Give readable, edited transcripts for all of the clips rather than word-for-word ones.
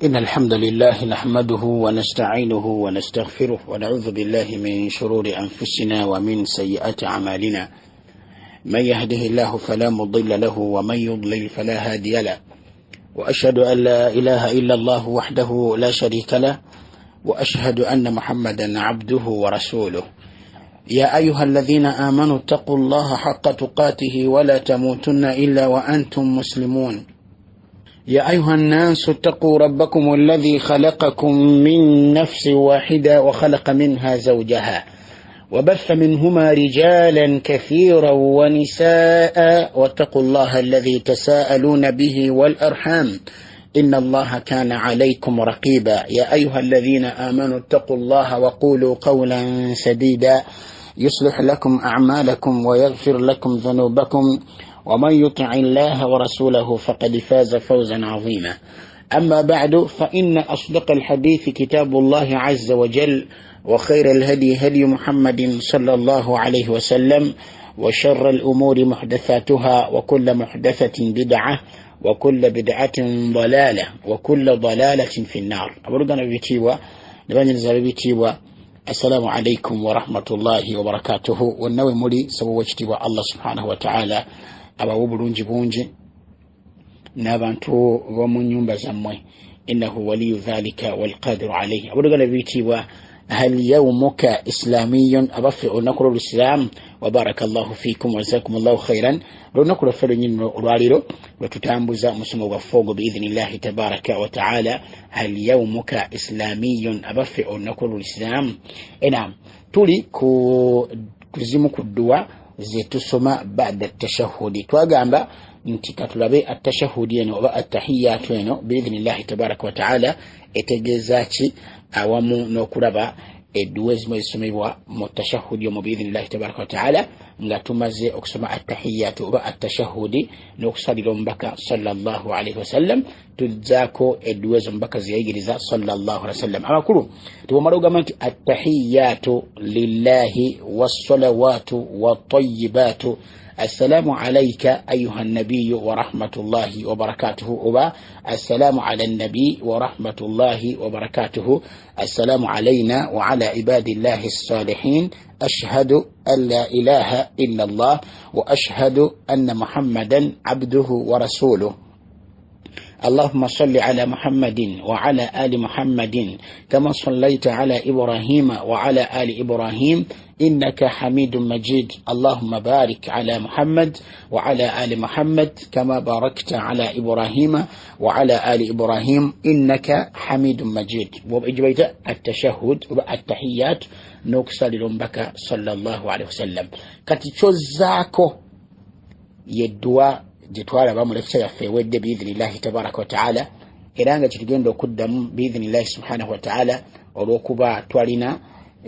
إن الحمد لله نحمده ونستعينه ونستغفره ونعوذ بالله من شرور أنفسنا ومن سيئات أعمالنا. من يهده الله فلا مضل له ومن يضلل فلا هادي له، وأشهد أن لا إله إلا الله وحده لا شريك له، وأشهد أن محمدا عبده ورسوله. يا أيها الذين آمنوا اتقوا الله حق تقاته ولا تموتن إلا وأنتم مسلمون. يا أيها الناس اتقوا ربكم الذي خلقكم من نفس واحدة وخلق منها زوجها وبث منهما رجالا كثيرا ونساء، واتقوا الله الذي تساءلون به والأرحام إن الله كان عليكم رقيبا. يا أيها الذين آمنوا اتقوا الله وقولوا قولا سديدا يصلح لكم أعمالكم ويغفر لكم ذنوبكم، ومن يطع الله ورسوله فقد فاز فوزا عظيما. أما بعد، فإن أصدق الحديث كتاب الله عز وجل، وخير الهدي هدي محمد صلى الله عليه وسلم، وشر الأمور محدثاتها، وكل محدثة بدعة، وكل بدعة ضلالة، وكل ضلالة في النار. أبرغنا بيتيوا نبانيزا بيتيوا السلام عليكم ورحمة الله وبركاته. والنوي مولي سووجتوا الله سبحانه وتعالى abawo bulungi bungi n'abantu b'omu nnyumba zammwe, innahu waliyu dhalika walqadiru alayhi. abulugala biyitibwa hal yawmuka islamiyun, abaffe olunaku lw'olusilamu. wa barakallahu fikum wa jazakumullahu khairan. olunaku lwaffe lwennyini olwaliro lwe tutambuza omusomo gwaffe ogwo biidhnillahi tabaraka wa taala. hal yawmuka islamiyun, abaffe olunaku lw'olusilamu. Tuli ku zimu ku dduwa zetusoma baada tashahudi. twagamba nti katulabe atashahudi eno oba attahiyatu eno biidhnillahi tabaraka wa taala etegeeza ki, awamu n'okulaba edduwa ezimu ezisomebwa mu tashahudi omu biidhnillahi tabaraka wa taala, nga tumaze okusoma attahiyatu oba attashahudi n'okusalira omubaka sallallahu alaihi wasallam, tuzzaako edduwa ezo omubaka zeyayigiriza sallallahu alaihi wasallam. Abakulu tubamala ogamba nti attahiyatu lillahi wassalawatu wattayibatu assalamu alayka ayuha nabiyu wa rahmatullahi wa barakatuhu, oba assalamu ala nabi wa rahmatullahi wa barakatuhu, assalamu alayna wa ala ibadillahi as-salihin, ashhadu an la ilaha illa Allah wa ashhadu anna muhammadan abduhu wa rasuluhu. اللهم صل على محمد وعلى آل محمد كما صليت على إبراهيم وعلى آل إبراهيم إنك حميد مجيد. اللهم بارك على محمد وعلى آل محمد كما باركت على إبراهيم وعلى آل إبراهيم إنك حميد مجيد. وبإجبيت التشهد والتحيات نكسل لنبك صلى الله عليه وسلم. كتشوزاكو يدوا jitwala bamu lecture yaffe wedde biidhnillahi tabaraka wa taala, era nga kitugenda okuddamu biidhnillahi subhanahu wa taala, olw'okuba twalina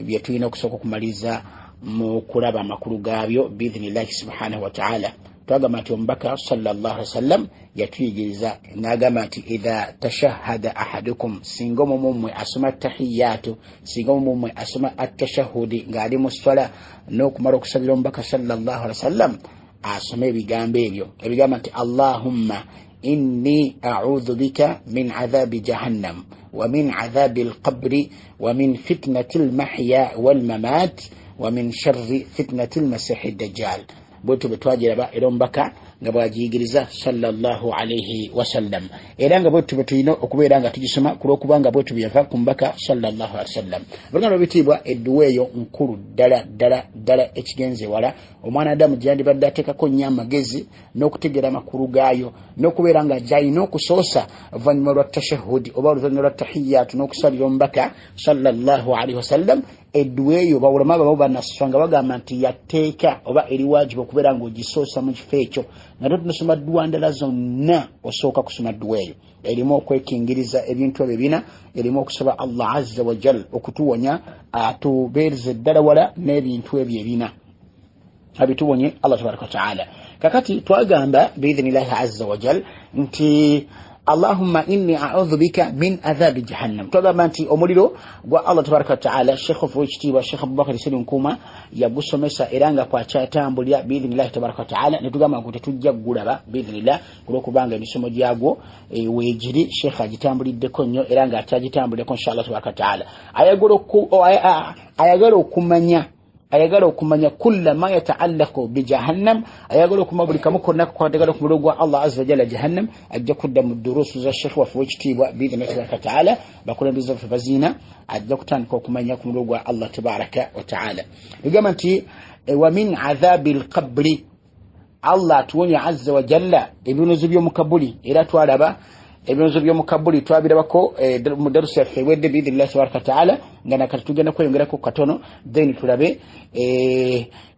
bye tulina okusooka okumaliza mu kulaba amakulu gaabyo biidhnillahi subhanahu wa taala. twagamba nti omubaka sallallahu alaihi wasallam yatuyigiriza n'agamba nti idha tashahhada ahadukum, singa omumwe asoma tahiyatu, singa omumwe asoma attashahudi ng'ali mu swala, n'okumala okusabira omubaka sallallahu alaihi wasallam asome ebigambo ebyo ebigamba nti allahumma inni a'udhu bika min adhabi jahannam wa min adhabi alqabri wa min fitnati almahya walmamat wa min sharri fitnati almasih ad-dajjal. bwetu betwagiraba era omubaka nga bwagiyigiriza sallallahu alaihi wasallam, era nga bwetu betulina okubeera nga tugisoma kulwokubanga bwetu byava ku mubaka sallallahu alaihi wasallam. Oluganda lwebitiibwa edduwa eyo nkulu ddala ekigenze wala omwana adamu gyandibadde ateekako nnyo amagezi n'okutegeera amakulu gaayo, n'okubeera nga gyalina okusoosa oluvannyuma lwa tashahudi oba oluvannyuma lwa tahiyatu n'okusalira omubaka sallallahu alaihi wasallam. edduwa eyo bawulama abamu banasanga bagamba nti yateeka oba eri wajibu okubeera ng'ogisoosa mu kifo ekyo, nga totunasoma dduwa ndala zonna osooka kusoma dduwa eyo. erimu okwekingiriza ebintu ebyo bina, erimu okusaba Allah azza wa jal okutuwonya atubeereze ddala wala n'ebintu ebyo ebina abituwonye Allah tabaraka wa taala. kakati twagamba biidhnillahi azza wa jal nti Allahumma inni a'udhu bika min adhabi jahannam. Tugamba nti omuliro gwa Allah tabaraka wa taala Sheikh of Wichitiibwa Sheikh Abubakar Said Nkuuma yagusomesa era nga kwakyatambulira biidhinillahi tabaraka wa taala ne tugamba nti tetujja gulaba biidhinillah olwokubanga emisomo gyagwo weegiri Sheikh agitambuliddeko nnyo era nga akyagitambulireko inshallah tabaraka wa taala. Ayagala okumanya kulla ma yataallaqu bi jahannam, ayagala okumanya buli kamu konna kwatagala ku muliro gwa Allah azza wa jalla jahannam. Ajja kudda mu durusu za Sheikh wa Wichitiibwa biidhinillahi wa taala bakulembeze baffe bazina ajja kutandika okumanya ku muliro gwa Allah tabaraka wa taala. Tugamba nti wa min adhabil qabri, Allah atuwonya azza wa jalla ebinuzo by'omukabuli era twalaba ebinuzo by'omukabuli twabirabako mu darusu yaffe wedde biidhinillahi tabaraka wa taala nga nakati tugenda kweyongerako katono then tulabe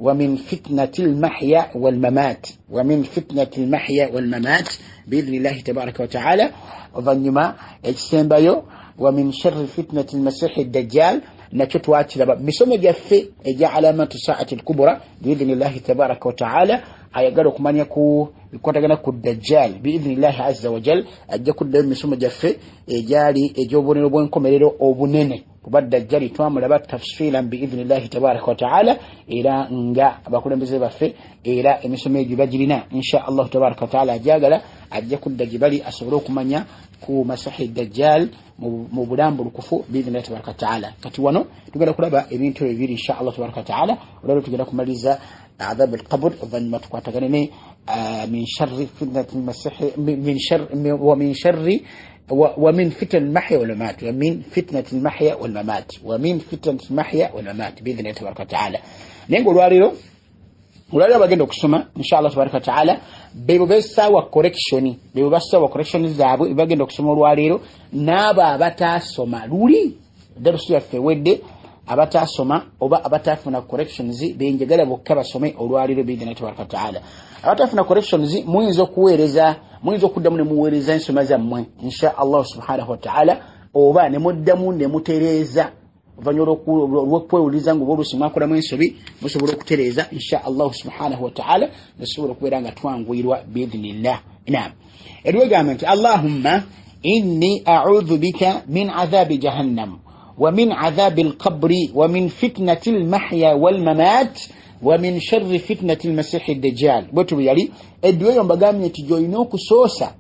wa min fitnatil mahya wal mamat, wa min fitnatil mahya wal mamat biidhinillahi tabaraka wa taala. Oluvannyuma ekisembayo wa min sharri fitnatil masihi dajjal nakyo twakiraba misomo gyaffe egya alamatu saati al-kubra biidhinillahi tabaraka wa taala. Ayagala okumanya ku bikwatagana ku dajjal biidhinillahi azza wa jal ajja kuddayo misomo gyaffe egyali egy'obubonero bw'enkomerero obunene kuba dajjali twamulaba tafsiran biidhinillahi tabaraka wa taala era nga abakulembeze baffe era emisomo egyo bagirina insha Allah tabaraka wa taala ajagala ajja kudda gibali asobole okumanya ku masahi dajjal mu bulambulukufu biidhinillahi tabaraka wa taala. Kati wano tugenda kulaba ebintu ebibiri insha Allah tabaraka wa taala. Olwaleero tugenda kumaliza عذاب القبر ظن تقاتغني من شر فتنة المسيح ومن فتن المحيا والممات ومن فتنة المحيا والممات ومن فتنة المحيا والممات بإذن الله تبارك وتعالى. نقول واريرو bagenda okusoma inshallah tabaraka taala bebo besawa correction zaabwe bagenda okusoma olwaleero n'abo abatasoma luli darusu yaffe wedde abatasoma oba abatafuna corrections benjagala bokka basome olwaliro biidhina tabaraka taala. Abatafuna corrections muyinza okuddamu ne muweereza ensoma zammwe insha Allah subhanahu wa taala oba ne muddamu ne mutereeza oluvannyuma lw'okwewuliza nga oluusi mwakolamu ensobi musobola okutereeza insha Allah subhanahu wa taala nesobola okubeera nga twanguyirwa biidhinillah. Naam, eriwegamba nti Allahumma inni a'udhu bika min adhabi jahannam ومن عذاب القبر ومن فتنة المحيا والممات ومن شر فتنة المسيح الدجال. بوتو يالي ادوي يومبغامي تجوينو كسوسا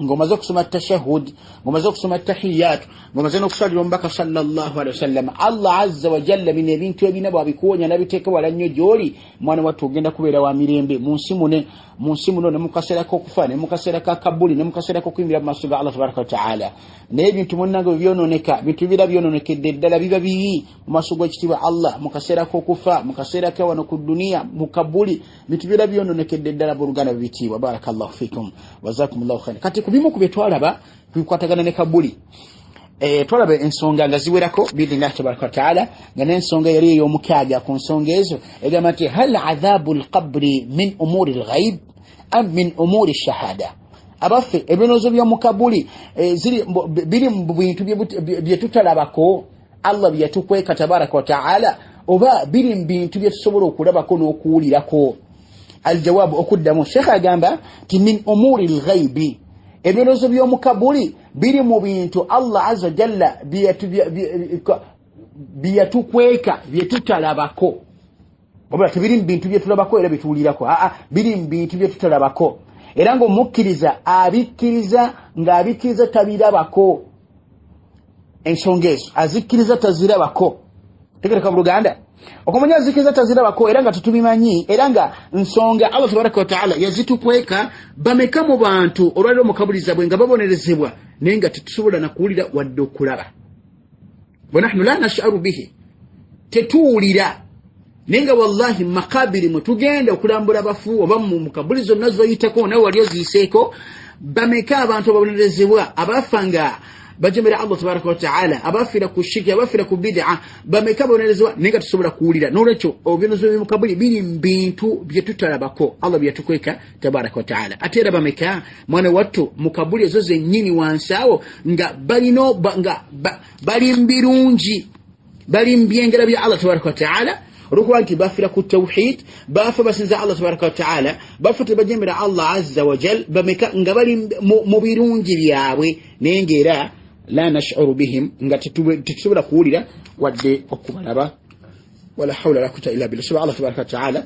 ngomaze okusoma tashahhud, ngomaze okusoma tahiyat, ngomaze n'okusabira omubaka sallallahu alaihi wasallam. Allah azza wa jalla bino ebintu ebina bwabikuwonya nabiteeka wala nnyo gy'oli mwana wattu ogenda kubeera wa mirembe mu nsi muno ne mukaseerako okufa ne mukaseerako akabuli ne mukaseerako okuyimirira mu maaso ga Allah tabaraka wa taala. Naye ebintu munnange byononeka, bintu bira byononekedde ddala biba bibi mu maaso g'ekitiibwa Allah, mukaseerako okufa, mukaseerako wano ku duniya, mu kabuli, bintu bira byononekedde ddala buluganda bibitiibwa. Barakallahu fikum wa jazakumullahu khairan. Kati kubimu ku bye twalaba bikwatagana ne kabuli twalaba ensonga nga ziwerako biidhinillahi tabaraka wa taala nga n'ensonga yali ey'omukaaga ku nsonga ezo egamba nti hal adhabu lqabri min umuri lghaib am min umuri shahada. Abaffe ebinozo by'omu kabuli biri mu bintu bye tutalabako Allah bye yatukweka tabaraka wa taala oba biri mu bintu bye tusobola okulabako n'okuwulirako. Aljawabu okuddamu Sheikh agamba ti min umuri lghaibi, ebirozo by'omu kabuli biri mu bintu Allah azza jalla byatukweka byetutalabako. Wabula tebiri mu bintu byetulabako era byetuwulirako, biri mu bintu byetutalabako. Era ng'omukkiriza abikkiriza ng'abikkiriza tabirabako ensonga ezo, azikkiriza tazirabako. Tegereka mu Luganda okumanya azikiriza tazirabako era nga tutubimanyi era nga nsonga Allah tabaraka wa taala yazitukweka bameka mu bantu olwaliro mukabuliza bwe nga babonerezebwa naye nga tetusobola nakuwulira wadde okulaba. Wa nahnu la nash'aru bihi, tetuwulira naye nga wallahi makabiri mwe tugenda okulambula bafu oba mu kabuli zonna zoyitako nawe wali oziyiseeko bameka abantu ababonerezebwa abafanga bajemera Allah tabaraka wa taala abafira ku shirki abafira ku bid'a bameka bonerezebwa naye nga tusobola kuwulira. N'olwekyo obinozo mu kabuli biri bintu bye tutalabako Allah bye tukweka tabaraka wa taala. Ate era bameka mwana wattu mu kabuli ezo zennyini wansi awo nga balino nga bali mbirungi bali mbyengera bya Allah tabaraka wa taala rukuba nti bafira ku tawhid bafa basinza Allah tabaraka wa taala bafa tebajemera Allah azza wa jal bameka nga bali mu birungi byabwe nengera la nash'uru bihim nga tetusobola kuwulira wadde okubalaba wala hawla la quwwata illa billah subhanahu Allah tabaraka wa taala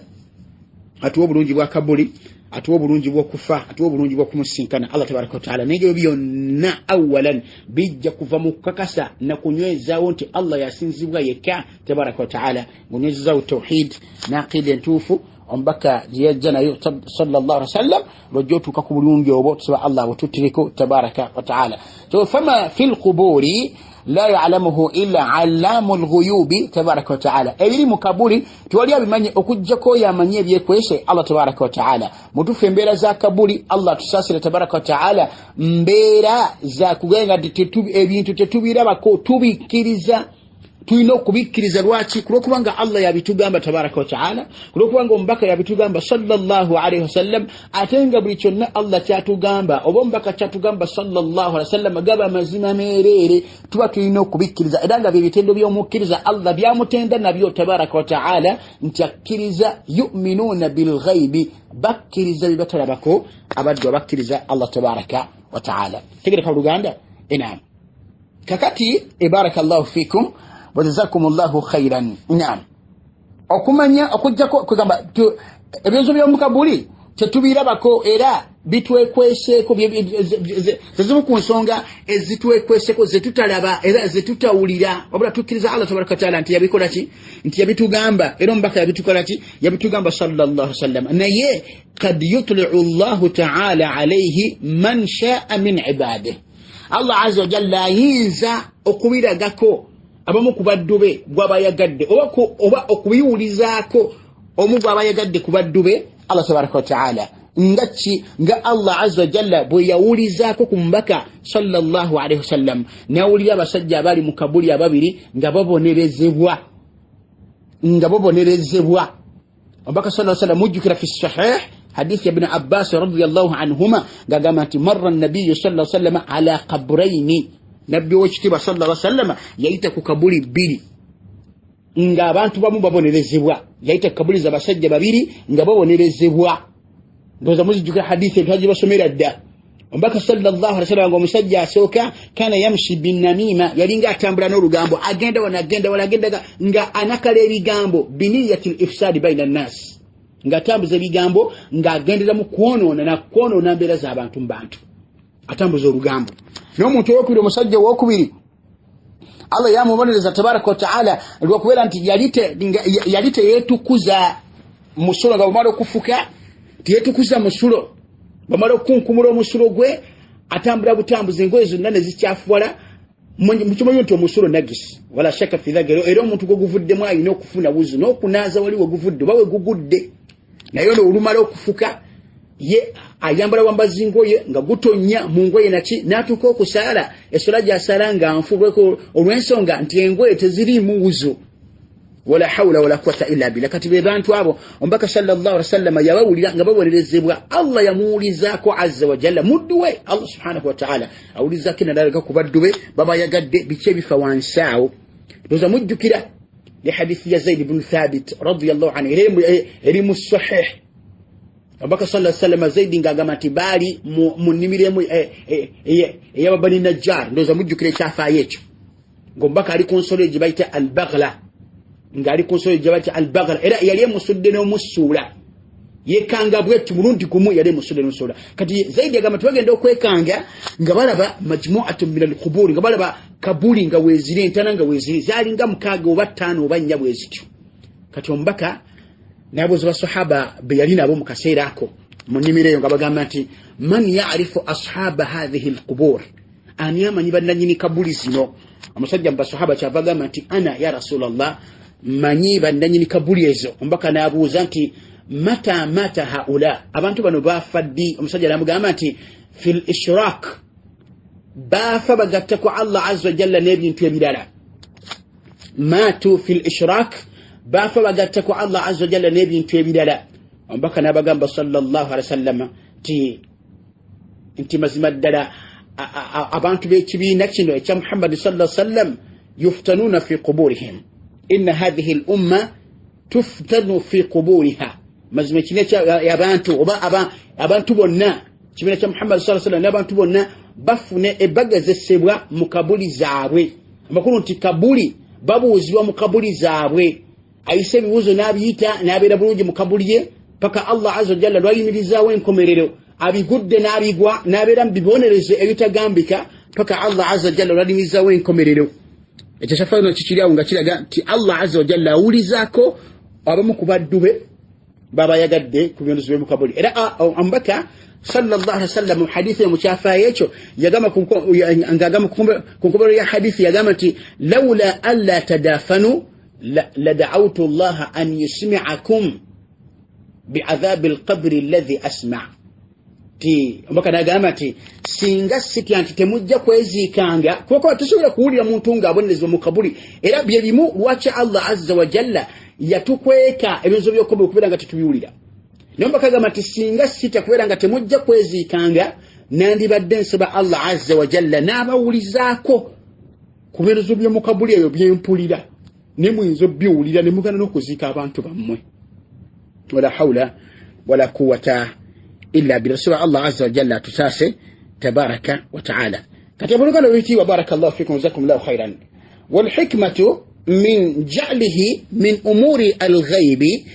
atuwa bulungi bwa kabuli atuwa bulungi bwa kufa atuwa bulungi bwa kumusinkana Allah tabaraka wa taala nenge byonna awalan bijja kuva mu kakasa na kunywezaawo nti Allah yasinzibwa yekka tabaraka wa taala kunywezaawo tauhid na aqida ntuufu ombaka yajja nayo sallallahu alaihi wasallam lojotuka ku bulungi obwo tuba Allah bututireko tabaraka wa taala to fama fil quburi la ya'lamuhu illa 'allamul ghuyubi tabaraka wa ta'ala ebiri mukabuli tuwali abimanye okujjako yamanye ebyekwese Allah tabaraka wa ta'ala mutufe mbera za kabuli Allah tusasire tabaraka wa ta'ala mbera za kugenga ebintu tetubirabako tubikiriza tulina okubikiriza lwaki kulokubanga Allah yabitugamba tabaraka wa ta'ala kulokubanga ombaka yabitugamba sallallahu alayhi wasallam atenga buli kyonna Allah kyatugamba oba ombaka kyatugamba sallallahu alayhi wasallam gaba mazima merere tuba tulina okubikiriza era nga bibitendo by'omukkiriza Allah byamutenda nabyo tabaraka wa ta'ala ntyakiriza yu'minuna bil ghaibi bakkiriza bibatalabako abaddu bakkiriza Allah tabaraka wa ta'ala tegere kaluganda enam kakati ibarakallahu fikum wajazakumullahu khairan. Naam. Okumanya okujjako kugamba ebintu by'omukabuli tetubirabako era bitwekweseko zezimu ku nsonga ezitwekweseko zetutalaba era zetutawulira wabula tukkiriza Allah tabaraka taala nti yabikola ki nti yabitugamba era ombaka yabitukola ki yabitugamba sallallahu alaihi wasallam naye kad yutli'u Allah taala alayhi man sha'a min ibadihi Allah azza wa jalla yinza okubiragako abamu kubaddube gwabayagadde oba okubiwulizaako omu gwabayagadde kubaddube Allah tabaraka wa taala nga Allah azza wa jalla bwe yawulizaako ku mbaka sallallahu alaihi wasallam nawulira abasajja abali mu kabuli ababiri nga babonerezebwa ombaka sallallahu alaihi wasallam mujjukira fi sahih حديث ابن عباس رضي الله عنهما قامت مر النبي صلى الله عليه وسلم على قبرين نبي وجتبا صلى الله عليه وسلم يأيتك كبولي بيلي nga abantu bamu babonerezebwa yaita kabuli za basajja babiri nga babonerezebwa ndoza muzijukira hadithi etaji basomera dda ombaka sallallahu alaihi wasallam ngo musajja asoka kana yamshi bin namima yalinga atambula n'olugambo agenda wala agenda nga anakala ebigambo biniyatil ifsad baina an-nas nga atambuza ebigambo nga agendera mu kwonoona mbeera z'abantu mu bantu atambuza olugambo n'omuntu owokubiri omusajja owokubiri Allah yamubonereza tabaraka wa taala lwakubeera nti yali teyeetukuza musulo nga bamala okufuka teyeetukuza musulo bamala okunkumula omusulo gwe atambula butambuzi engoye zonna ne zikyafuwala mukimanyi nti omusulo najisi wala shaka fi dhagero era omuntu gwe guvuddemu alina okufuna wuzu n'okunaaza wali we guvudde oba we gugudde naye olumala okufuka ye ayambala wambazi ngoye nga gutonya mu ngoye naki n'atuuka okusaala esola gy'asala nga nfubweko olw'ensonga nti engoye teziriimu wuzu wala hawla wala quwwata illa billah kati be bantu abo ombaka sallallahu alaihi wasallam yabawulira nga babonerezebwa Allah yamuwulizaako azza wa jalla mudduwe Allah subhanahu wa ta'ala awulizaako nadalaga ku badduwe babayagadde biki ebifa wansaawo ndoza mujjukira li hadithi ya Zaid ibn Thabit radiyallahu anhu eri mu sahih ombaka sallallahu alaihi wasallam Zaid ngagamba nti baali mu nimiremu ey'Abani Najjar ndoza mujjukira ekyafaayo ekyo ngombaka ali ku nsolo gye bayita al-Baghla ngali konsole jabati al-Baghla era yali musudde n'omusuula yekanga bwetu mulundi gumu yali musudde n'omusuula kati zaidi agamba tubagenda okwekanga nga balaba majmu'atun min al-qubur nga balaba kabuli nga wezire ntana nga wezire zali nga mukaaga oba ttaano oba nnya bwezityo kati ombaka nabo za sahaba be yali nabo mu kaseera ako mu nimireyo nga bagamba nti man ya'rifu ashaba hadhihi al-qubur ani amanyi bannanyini kabuli zino omusajja mu basahaba kyavagamba nti ana ya Rasulullah manyi bannanyini kabuli ezo ombaka n'abuuza nti mata haula abantu bano baafaddi omusajja n'amugamba nti fil ishrak baafa bagatta ku Allah azza wa jalla n'ebintu ebirala matu fil ishrak baafa bagatta ku Allah azza wa jalla n'ebintu ebirala ombaka n'abagamba sallallahu alaihi wasallam nti mazima ddala abantu b'ekibiina kino ekya Muhammad sallallahu alaihi wasallam yuftanuna fi quburihim إن هذه الأمة tuftanu fi quburiha mazima kinecha yabantu oba abantu bonna kibina kya Muhammad sallallahu alaihi wasallam n'abantu bonna bafune ebagazesebwa mu kabuli zaabwe amakulu nti kabuli babuuzibwa mu kabuli zaabwe ayise ebibuuzo n'abiyita n'abeera bulungi mu kabuli ye paka Allah azza wa jalla lwayimirizaawo enkomerero abigudde n'abigwa n'abeera mu bibonerezo ebitagambika paka Allah azza wa jalla lwayimirizaawo enkomerero ekyo kyafaano kikiryawo nga kiraga nti Allah azza wa jalla awulizaako abamu ku baddu be babayagadde ku byondezo bye mu kabuli era ambaka sallallahu alaihi wasallam mu hadithi mu kyafa yecho yagama ngagama kunkobero ya hadithi yagama nti laula alla tadafanu la da'awtu Allah an yusmi'akum bi'adhab al-qabr alladhi asma' ti ambaka nagama ti singa siti anti temujja kwezikanga kuko tusobola kuwulira muntu ng'abonezebwa mu kabuli era bye bimu lwacha Allah azza wa jalla yatukweka ebinzo by'okobera kubera nga tetubiwulira nomba kagama tisinga sita kubera nga temujja kwezikanga nandibadde nsaba Allah azza wa jalla n'abawulizaako ku birozo by'omu kabuli eyo byempulira ne muyinza biwulira ne mugana n'okuziika abantu bammwe wala hawla wala quwwata illa billah Allah azza wa jalla tusase tabaraka wa ta'ala kati bulugano witi wa barakallahu fikum jazakumullahu khairan wal hikmatu min ja'lihi min umuri al-ghaibi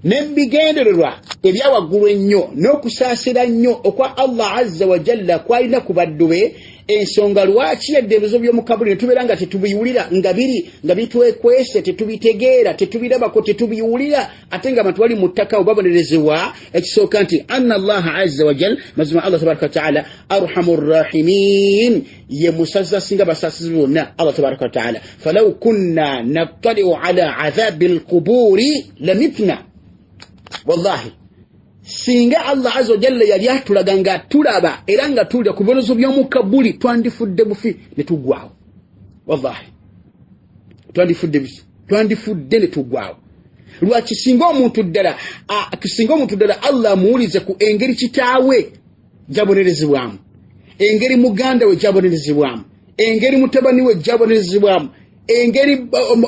nembigendererwa ebyawagulu ennyo n'okusaasira nnyo okwa Allah azza wa jalla kwalina ku baddu be ensonga lwaki yadde ebizo by'omu kabuli ne tubeera nga tetubiwulira nga bitwekwese tetubitegeera tetubirabako tetubiwulira ate nga abantu bali mu ttaka obabonerezebwa ekisooka nti anna Allah azza wa jalla mazima Allah tabaraka wa ta'ala arhamur rahimin ye musaza singa basaasizi bonna Allah tabaraka wa ta'ala falaw kunna nattali'u ala adhabil quburi lamitna wallahi singa Allah azza wa jalla yali atulaga nga tulaba era nga tulya ku bibonezo by'omu kabuli twandifudde bufi ne tugwawo wallahi twandifudde ne tugwawo lwaki singa omuntu ddala Allah amuwulize ku engeri kitaawe gyabonerezebwamu engeri muganda we gyabonerezebwamu engeri mutabani we gyabonerezebwamu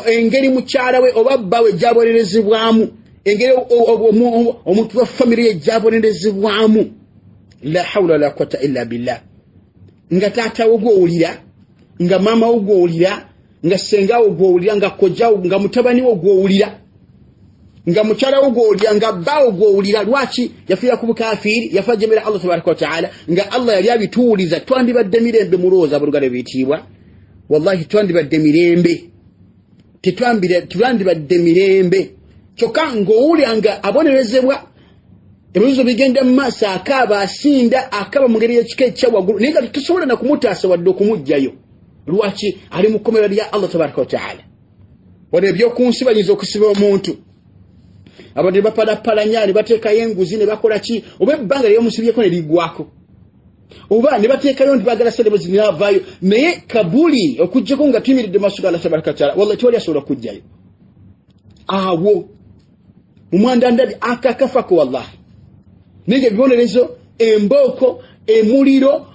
engeri mukyala we oba bba we gyabonerezebwamu engeri omuntu wa family ye gyabonerezebwamu la hawla wala quwwata illa billah nga taata wo gwowulira nga mama wo gwowulira nga senga wo gwowulira nga kojja nga mutabani wo gwowulira nga mukyala wo gwowulira nga bba wo gwowulira lwaki yafiira ku bukafiri yafa jemera Allah tabaraka wa ta'ala nga Allah yali abituuliza twandibadde mirembe mulooza bulugale biyitibwa wallahi twandibadde mirembe twandibadde mirembe kyokka ng'owuliranga abonerezebwa ebibuzo bigenda mu maaso akaaba asinda akaba mu ngeri y'ekika ekyawaggulu naye nga tetusobola na kumutaasa wadde okumuggyayo lwaki ali mu kkomera lya Allah tabaraka wa ta'ala wadde ebyoku nsi bayinza okusiba omuntu abantu ne bapalapalanya ne bateekayo enguzi ne bakola ki oba ebbanga ly'omusibyeko ne liggwako oba ne bateekayo nti baagala serebozi ne bavaayo naye kabuli okuggyako nga tuyimiridde maaso ga Allah tabaraka wa ta'ala wallahi tewali asobola kuggyayo awo umwandandadi akakafako wallahi nige bibonerezo emboko emuliro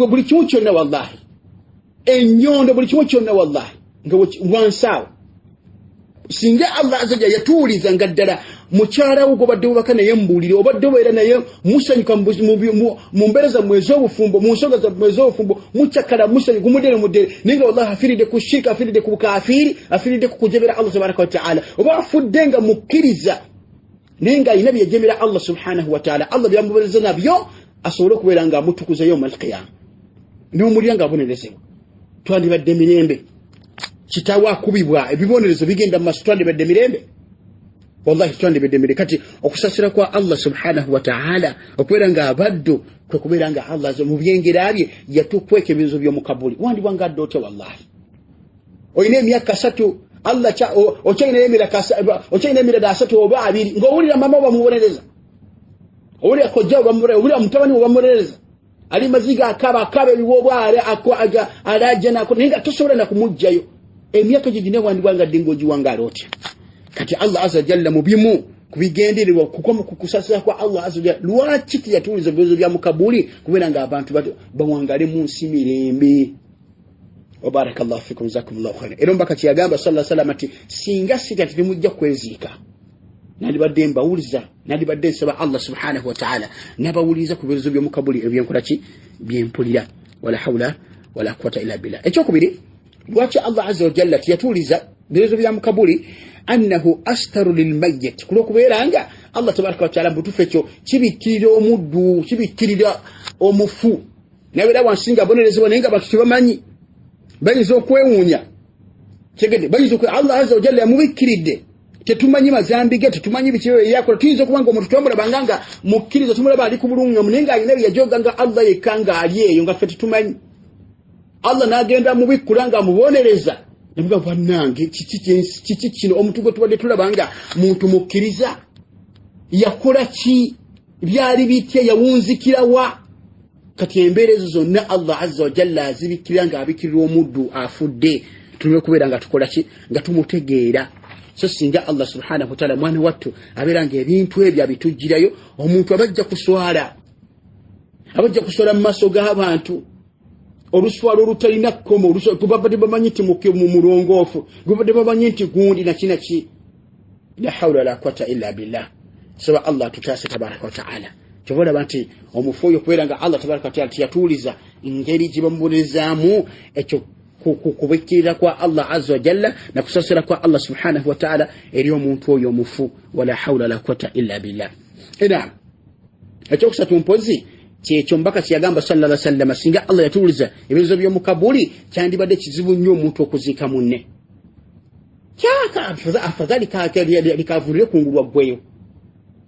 buli kimu kyonna wallahi enyondo buli kimu kyonna wallahi nga wansawo singa Allah azza yatuuliza nga ddala mukyala wo gobadde bubaka naye mbuulire obadde obeera naye musanyuka mu mbeera zammwe ez'obufumbo mu nsonga zammwe ez'obufumbo mukyakala musanyuka mudere naye nga wallahi afiiridde ku shirika afiiridde ku bukaafiri afiiridde ku kujebera Allah tabaraka wa ta'ala oba afudde nga mukkiriza naye nga alina byejemera Allah subhanahu wa ta'ala Allah byamubonereza nabyo asobole okubeera nga amutukuza yawma al-qiyama n'omulira nga abonerezebwa twandibadde mirembe kitaawe akubibwa ebibonerezo bigenda mu maaso twandibadde mirembe wallahi twandibadde mirembe kati okusasira kwa Allah subhanahu wa ta'ala okubeera nga abaddu kwe kubeera nga Allah mu byengera bye yatukweka ebibuzo by'omu kabuli wandibwanga adde otya wallahi olina emyaka 3 Allah okyayina emirala 3 oba 2 ng'owulira mama oba mubonereza owulira kojja oba mubonereza owulira mutabani oba mubonereza ali maziga akaba ebiwobwale alaja nako naye nga tosobola na kumuggyayo emyaka gye gine wandibwanga dde ng'ogiwangala otya kati Allah azza jalla mu bimu kubigendererwa kukoma kukusasira kwa Allah azza jalla lwaki tiyatuuliza ebibuzo bya mu kabuli kubeera nga abantu bawangale mu nsi mirembe wa barakallahu fikum jazakumullahu khairan era mbaka kiyagamba sallallahu alaihi wasallam ati singa sita timujja kweziika nandibadde mbawuliza nandibadde nsaba Allah subhanahu wa ta'ala nabawuliza ku birozo by'omu kabuli ebyenkola ki byempulira wala hawla wala quwwata illa billah ekyokubiri lwaki Allah azza wa jalla tiyatuliza birozo by'omu kabuli annahu astaru lilmayyit kulokubeeranga Allah tabaraka wa ta'ala butufe kyo kibikirira omuddu kibikirira omufu nabeera wansinga bonerezebwa naye nga batu tebamanyi bayinza okwewuunya tegede bayinza Allah azza wa jalla yamubikiridde tetumanyi mazambi ge tetumanyi bikiwe yakola tuyinza kubanga omuntu twamulaba nga mukkiriza tumulaba ali ku bulunga munenga alina byajoga nga Allah yekanga ali eyo nga ffe tetumanyi Allah n'agenda mubikula nga mubonereza nibuga bannange kiki kino omuntu gwe tubadde tulabanga muntu mukkiriza yakola ki byali bitya yawunzikira wa kati embeerezo zonna Allah azza wa jalla azibikira nga abikirira omuddu afudde tulwe kubeera nga tukola ki nga tumutegeera so singa Allah subhanahu wa ta'ala mwana wattu abeeranga ebintu ebyo abitujjirayo omuntu abajja kuswala mu maaso g'abantu oluswala olutalina kkomo gubabadde bamanyi nti mu mulongoofu gubadde bamanyi nti gundi nakinaki la hawla wala quwwata illa billah saba Allah tutaase tabaraka wa ta'ala kyobola nti omufu oyo kubeera nga Allah tabaraka wa ta'ala tiyatuuliza ngeri gye bamubonerezaamu ekyo kubikirira kwa Allah azza wa jalla na kusasira kwa Allah subhanahu wa ta'ala eri omuntu oyo omufu wala hawla wala quwwata illa billah ina ekyokusatu mpozi kyekyo mbaka kyagamba sallallahu alaihi wasallam singa Allah yatuuliza ebizo by'omu kabuli kyandibadde kizibu nnyo omuntu okuziika munne kyaka afadhali likavulire kungulwa gweyo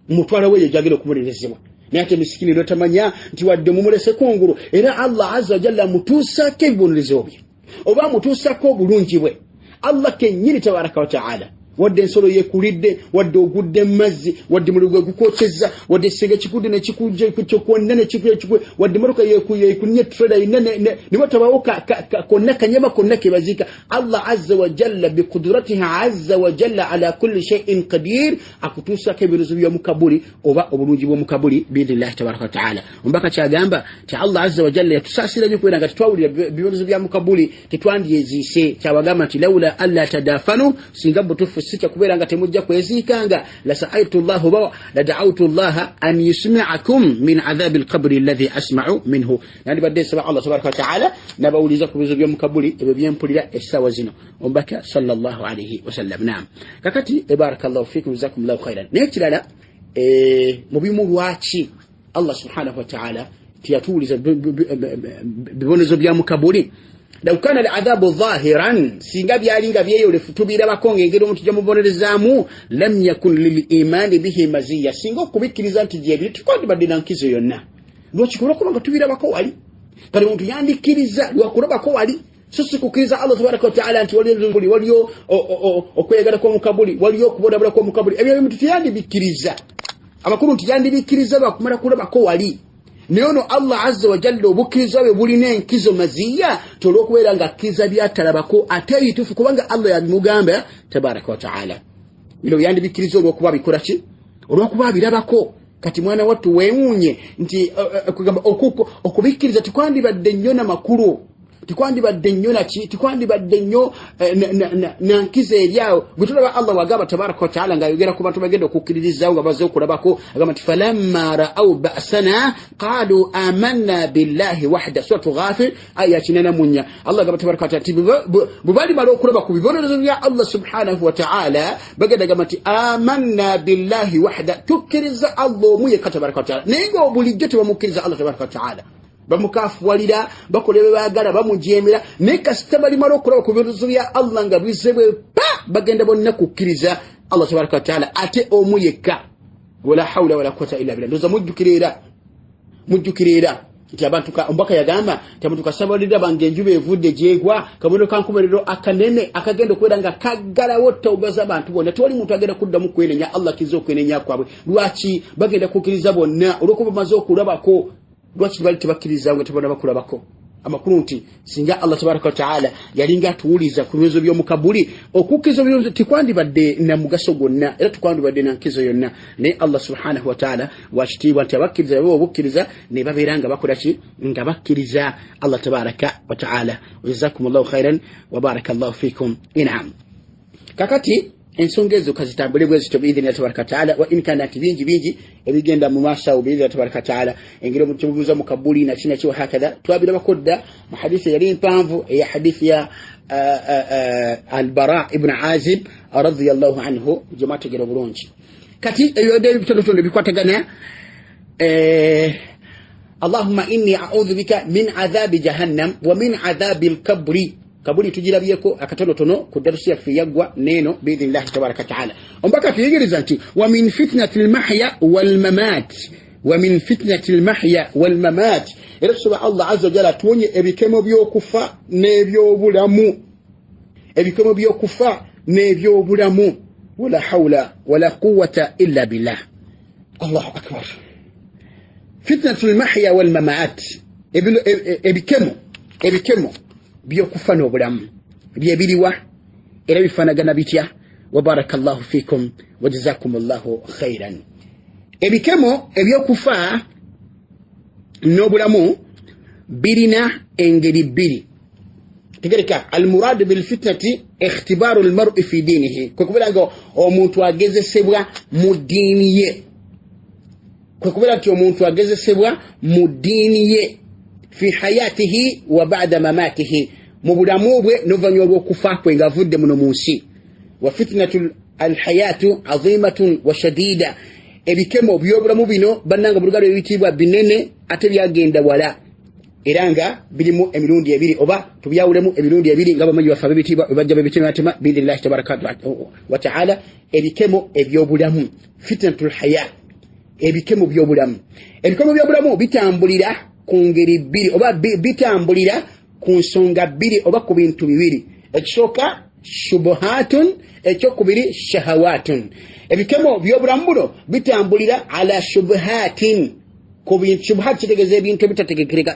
mutwala weyo jagiro okubonerezebwa naye ate misikini lotamanya nti wadde mumulese kungulu era Allah azza wa jalla mutuusako ebibonerezebwa bye oba mutuusako obulungi bwe Allah kennyini tabaraka wa ta'ala wadde ensolo yekulidde wadde ogudde mazzi wadde mulugwe gukocheza wadde senge kikudde ne kikuje kyokonna ne kikwe wadde motoka yekunye trader inene nibo tabawuka konna kanyama konna kebazika Allah azza wa jalla bi qudratihi azza wa jalla ala kulli shay'in qadir akutusa kebiruzo bya mukabuli oba obulungi bwo mukabuli bidillahi tabaraka wa ta'ala mbaka kyagamba ti Allah azza wa jalla yatusasira nyo kwera ngati twawulira biruzo bya mukabuli tetwandyezise kyabagamba ti laula alla tadafanu singa butufu sika kubeera nga temujja kwezikanga la sa'aytu Allah wa la da'awtu Allah an yusma'akum min adhab al-qabr alladhi asma'u minhu yani badde saba Allah tabaraka wa ta'ala nabawuliza ku bizo by'omukabuli ebyo byempulira esawa zino ombaka sallallahu alayhi wa sallam naam kakati barakallahu fikum jazakumullahu khairan nekirala mubimu lwaki Allah subhanahu wa ta'ala tiyatuuliza bibonezo by'omukabuli لو كان العذاب ظاهرا سينغا بيالينغا بييو لفتوبيرا باkonge ngero omuntu jamubonerezaamu lam yakun lil iman bihi maziya singo kubikiriza nti jeri tukodi badina nkizo yonna lwakikola kulanga tubira bako wali kali omuntu yandikiriza lwakuloba ko wali susi kukiriza Allah tabaraka wa ta'ala nti waliyo okwegala kwa mukabuli waliyo kubodabula kwa mukabuli ebyo omuntu tiyandibikiriza amakuru tiyandibikiriza bakumala kuloba ko wali Neono Allah azza wa jalla obukiriza bwe bulina enkizo maziya tolwokubeera nga kiza byatalabako ate yitufu kubanga Allah yamugamba tabaraka wa ta'ala bino yandibikiriza olwokuba bikola ki olwokuba birabako kati mwana wattu weewuunye nti okugamba okubikiriza tikwandibadde nnyo na makulu tikwandibadde nnyo naki tikwandibadde nnyo na nkiza eryawo gwe tulaba Allah wagamba tabaraka wa ta'ala ng'ayogera ku bantu bagenda okukkiririzaawo nga bazze okulabako agamba nti falamma ra'aw ba'sana qalu amanna billahi wahda suratu Ghafir aya 8 Allah agamba tabaraka wa ta'ala bwe bali bali okulaba ku bibonerezo bya Allah subhanahu wa ta'ala bagenda agamba nti amanna billahi wahda tukkiriza Allah omu yekka tabaraka wa ta'ala naye nga bulijjo tebamukkiriza Allah tabaraka wa ta'ala bamukafuwalira bakolebe bagala bamujemera ne kastabali maro okulaba ku birozo bya Allah nga bizebwe bagenda bonna kukkiriza Allah tabaraka wa ta'ala ate omu yekka wala hawla wala quwwata illa billah ndoza mujjukirira nti abantu ombaka yagamba tamuntu kasabalira bange enjube evudde jegwa kabono kankumerero akanene akagenda kwera nga kagala wotta ubaza abantu bonna toli muntu agenda kuddamu kwenenya Allah kizo kwenenya kwabwe lwaki bagenda kukkiriza bonna olwokuba mazo okulabako lwaki bali tebakiriza ngo tebona bakulabako amakuru nti singa Allah tabaraka wa ta'ala yalinga atuuliza ku bizo by'omukabuli okukizo byo tikwandibadde na mugaso gonna era tukwandibadde na nkizo yonna ne Allah subhanahu wa ta'ala washitibwa nti abakiriza bo obukiriza ne baberanga bakola ki nga bakiriza Allah tabaraka wa ta'ala jazakumullahu khairan wa barakallahu fikum in'am kakati ensonga ezo kazitambule bwe zito biidhini tabaraka taala wa in kana bingi ebigenda mu maaso biidhini tabaraka taala engiro mu kibuza mu kabuli na kina kiwa hakadha twabira bakodda mu hadithi yali mpanvu ya hadithi ya al-Bara ibn Azib radiyallahu anhu jamaatu gero bulungi kati eyode bitondo bikwatagana Allahumma inni a'udhu bika min adhabi jahannam wa min adhabi al-qabri kabuli tujirabiyeko akatono tono ku darusi ya fiyagwa neno biidhnillah tabaraka taala ombaka tuyigiriza nti wa min fitnatil mahya wal mamat wa min fitnatil mahya wal mamat era subha Allah azza jalla tuonye ebikemo byokufa n'ebyobulamu ebikemo byokufa n'ebyobulamu wala hawla wala quwwata illa billah Allahu akbar fitnatul mahya wal mamat ebikemo byokufa n'obulamu byebiriwa era bifanagana bitya wa barakallahu fikum wa jazakumullahu khairan ebikemo ebyokufa n'obulamu birina engeri bbiri tegereka almurad bil fitnati ikhtibaru al mar'i fi dinihi kokubera ngo omuntu agezesebwa mu dini ye kokubera ti omuntu agezesebwa mu dini ye fi hayatihi wa ba'da mamatihi mu bulamu bwe n'oluvannyuma lw'okufa kwe ng'avudde muno mu nsi wa fitnatu alhayatu azimatun wa shadida ebikemo by'obulamu bino bannanga mu lugalo ebiyitibwa binene ate byagenda wala era nga birimu emirundi ebiri oba tubyawulemu emirundi ebiri nga bamanyi bafa bibitibwa bajja bibitema atema biidhnillahi tabaraka wa ta'ala ebikemo eby'obulamu fitnatul haya ebikemo by'obulamu bitambulira ku ngeri bbiri oba bitambulira ku nsonga bbiri oba ku bintu bibiri ekisooka shubuhatun ekyokubiri shahawatun ebikemo by'obulamu buno bitambulira ala shubuhatin ku bintu shubuhat kitegeeza ebintu ebitategekereka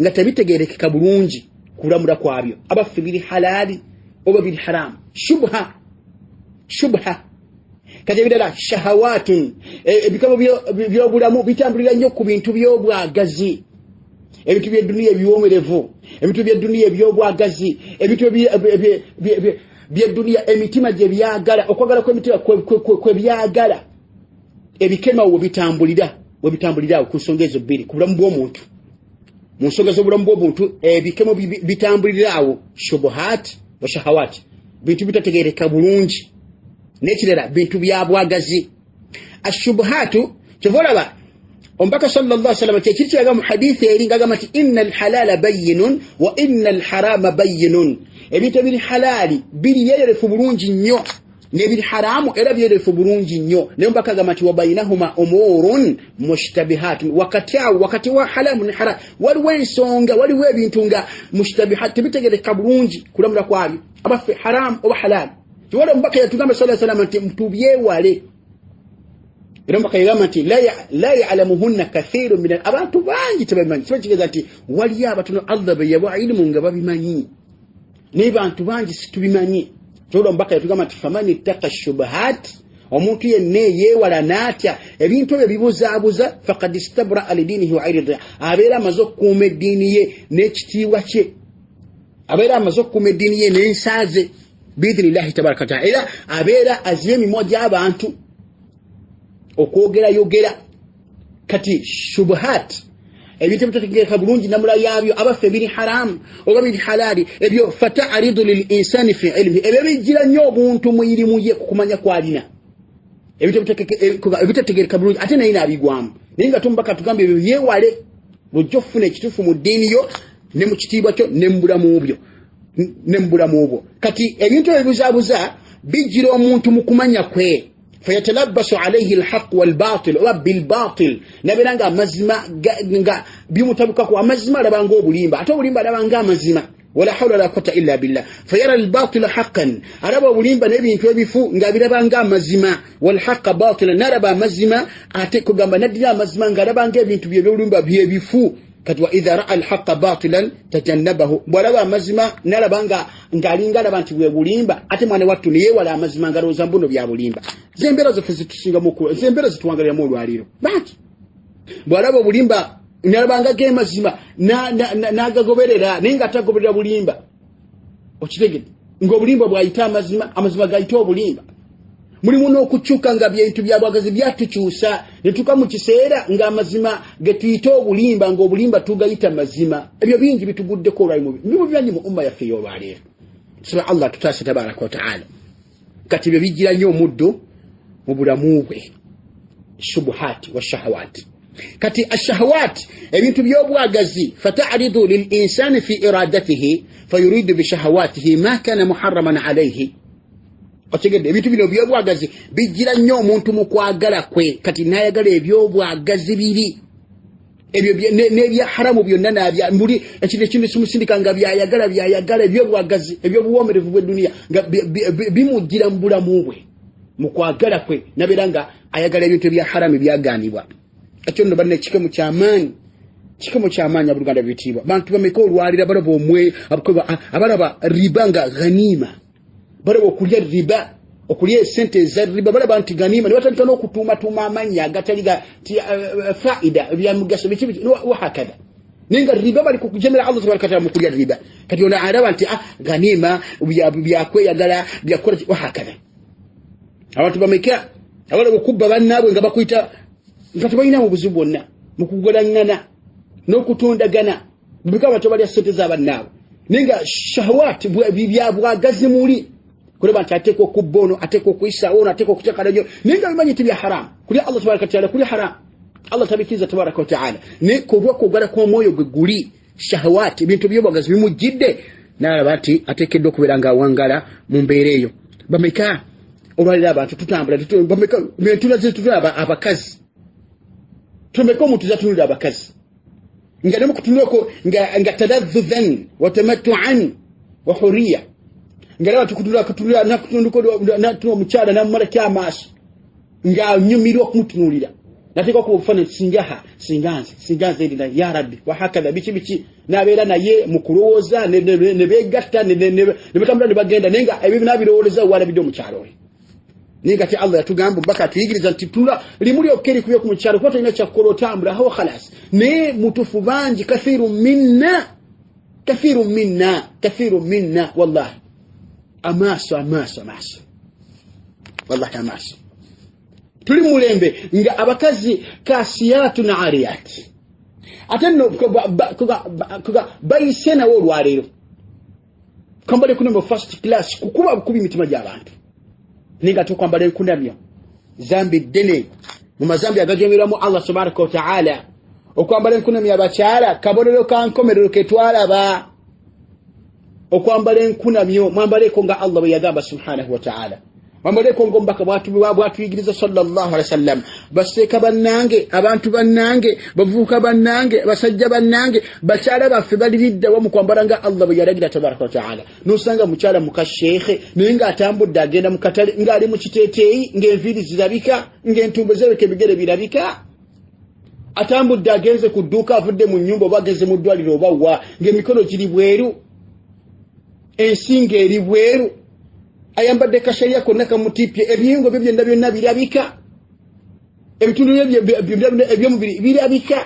nga tebitegerekeka bulungi kulamula kwabyo abaffe biri halali oba biri haramu shubha kati ebirala shahawatun ebikemo by'obulamu bitambulira nnyo ku bintu by'obwagazi ebintu by'edduniya ebiwomerevu ebintu by'edduniya eby'obwagazi ebintu by'edduniya emitima gye byagala okwagala kw'emitima kwe byagala ebikema we bitambulira ku nsonga ezo bbiri ku bulamu bw'omuntu mu nsonga z'obulamu bw'omuntu ebikemo bitambuliraawo shubuhat wa shahawat bintu bitategereka bulungi n'ekirala bintu bya bwagazi ashubuhatu kivolaba ombaka sallallahu alaihi wasallam tekirikiyaga mu hadithi eringa gamba nti innal halala bayyinun wa innal harama bayyinun ebintu ebiri halali biri byerefu bulungi nnyo n'ebiri haramu era byerefu bulungi nnyo naye ombaka gamba nti wa bainahuma umurun mushtabihatun wakati wa halamu ne haram waliwo ensonga waliwo ebintu nga mushtabihat tebitegereka bulungi kulamula kwabyo abaffe haramu oba halali kiwala ombaka yatugamba sallallahu alaihi wasallam nti mtubyewale era mbaka yagamba nti la ya'lamuhunna kathirun min abantu bangi tebabimanyi kibakigeza nti waliyo abatono Allah be yawa ilimu nga babimanyi ne bantu bangi situbimanyi kiwala mbaka yatugamba nti famani ittaqa shubuhat omuntu yenna yeewala n'atya ebintu ebyo bibuzaabuza faqad istabra alidinihi wa irdihi abeera amaze okukuuma eddiini ye n'ekitiibwa kye abeera amaze okukuuma eddiini ye n'ensaaze biidhnillahi tabaraka taala era abeera aziba emimwa gy'abantu okwogera kati shubuhat ebintu ebitategeereka bulungi namula yaabyo abaffe biri haramu oba biri halali ebyo fata'aridu lil insani fi ilmi ebyo bijjira nnyo obuntu mu irimu ye kumanya kwalina ebitategeereka bulungi ate naye naabigwamu naye nga tumbaka tugambye ebyo yeewale lwojja ofuna ekituufu mu ddiini yo ne mu kitiibwa kyo ne mu bulamu bwo kati ebintu ebibuzaabuza bijjira omuntu mu kumanya kwe فيتلبس عليه الحق والباطل وبالباطل نبرanga amazima nga bimutabuka ku amazima labanga obulimba ate obulimba labanga amazima wala hawla la quwwata illa billah fayara albatil haqqan araba obulimba nebintu ebifu nga birabanga amazima wal haqq batilan naraba amazima ate kugamba nadira amazima nga labanga ebintu by'obulimba byebifu kati wa idha ra'a alhaqqa batilan tajannabahu bwalaba amazima narabanga ngalinga labantu bwe bulimba ate mwana wattu niye wala amazima ngaloza mbuno bya bulimba zembera zo fizitusinga mukulu zembera zituwangalira mu lwaliro baki bwalaba bulimba narabanga ge mazima na gagoberera ninga tagoberera bulimba okitege ngo bulimba bwayita amazima gayita obulimba mulimu n'okukyuka nga bintu byabwagazi byatukyusa ne tuka mu kiseera ng'amazima ge tuyita obulimba ng'obulimba tugayita mazima ebyo bingi bituguddeko olwali mu byanyi mu umma yaffe ey'olwaleero tusaba Allah tutaase tabaraka wa ta'ala kati byo bijjira nnyo omuddo mu bulamu bwe shubuhati wa shahawati kati ashahawati ebintu by'obwagazi fata'ridu lil insani fi iradatihi fayuridu bi shahawatihi ma kana muharraman alayhi otegedde ebintu bino by'obwagazi bijjira nnyo omuntu mu kwagala kwe kati n'ayagala eby'obwagazi biri ebyo n'ebya haramu byonna n'abya mbuli ekintu simusindika nga byayagala eby'obwagazi eby'obuwoomerevu bw'edduniya nga bimujjira mu bulamu bwe mu kwagala kwe nabeera nga ayagala ebintu ebya haramu byagaanibwa ekyo nno banne kikemo ky'amaanyi abuluganda bitiibwa bantu bameka olwalira balaba omwe abalaba riba nga ghanima balaba okulya riba okulya esente eza riba balaba nti ghanima ne batandika n'okutuumatuuma amannya agatali ga faida byamugaso wahakadha naye nga riba bali kukujenera Allah tabaraka wa taala mu kulya riba kati ona alaba nti ghanima byakweyagala byakola wahakadha abantu bameka abalaba okubba bannaabwe nga bakuyita nga tebalina mu buzibu bwonna mu kugolangana n'okutundagana bubika abantu balya sente z'abannaabwe naye nga shahawati byabwagazi muli kuleba nti ateekwa okubba ono ateekwa okuyisa ono ateekwa okutekana nnyo naye nga bimanyi nti bya haramu kulya Allah tabaraka wa taala kulya haramu Allah tabikiriza tabaraka wa taala naye olw'okwogala kw'omwoyo gwe guli shahawati ebintu by'obwagazi bimujjidde n'alaba nti ateekeddwa okubeera ng'awangala mu mbeera eyo bameka olwalira abantu tutambula bameka netulaba abakazi tumeka omuntu zatunulira abakazi nga nemu kutunulako nga tadadhudhan wa tamattu'an wa hurriya nga laba tukutulira nakutunduko omukyala namumalako amaaso nga nyumirwa okumutunulira nateeka okuba obufana singanze erina ya rabbi wahakadha biki nabeera naye mu kulowooza ne beegatta ne batambula ne bagenda naye nga ebyo nabirowooleza walabidde omukyalo we ninga ti Allah yatugamba mpaka tuyigiriza nti tula limuli okeri kuye ku mukyalo kuba tolina kyakukola otambula hawa khalas naye mutufu bangi kathiru minna wallahi amaaso wallahi amaaso tuli mulembe nga abakazi kasiyatun ariyat ate no bayise nawo olwaleero kambale kuno first class kukuba bukubi mitima gy'abantu ninga tukwambala enkunamyo zambi ddene mu mazambi agajemerwamu Allah subhanahu wa ta'ala okwambala enkunamyo abakyala kabonero kankomerero ketwalaba okwambala enkunamyo mwambaleko nga Allah bwe yagamba subhanahu wa ta'ala mwambaleko ngombaka bwatuyigiriza sallallahu alaihi wasallam baseeka bannange abantu bannange bavuuka bannange basajja bannange bakyala baffe bali biddawa mu kwambala nga Allah bwe yalagira tabaraka wa ta'ala nosanga mukyala mukasheekhe naye nga atambudde agenda mu katale ng'ali mu kiteeteeyi ng'enviiri zirabika ng'entumbo zebeka ebigere birabika atambudde agenze ku dduuka avudde mu nnyumba oba agenze mu ddwaliro oba wa ng'emikono giri bweru ensinga eri bweru ayambadde kasharia konna kamutipye ebiyungo bye byonna birabika ebitundu ebyomubiri birabika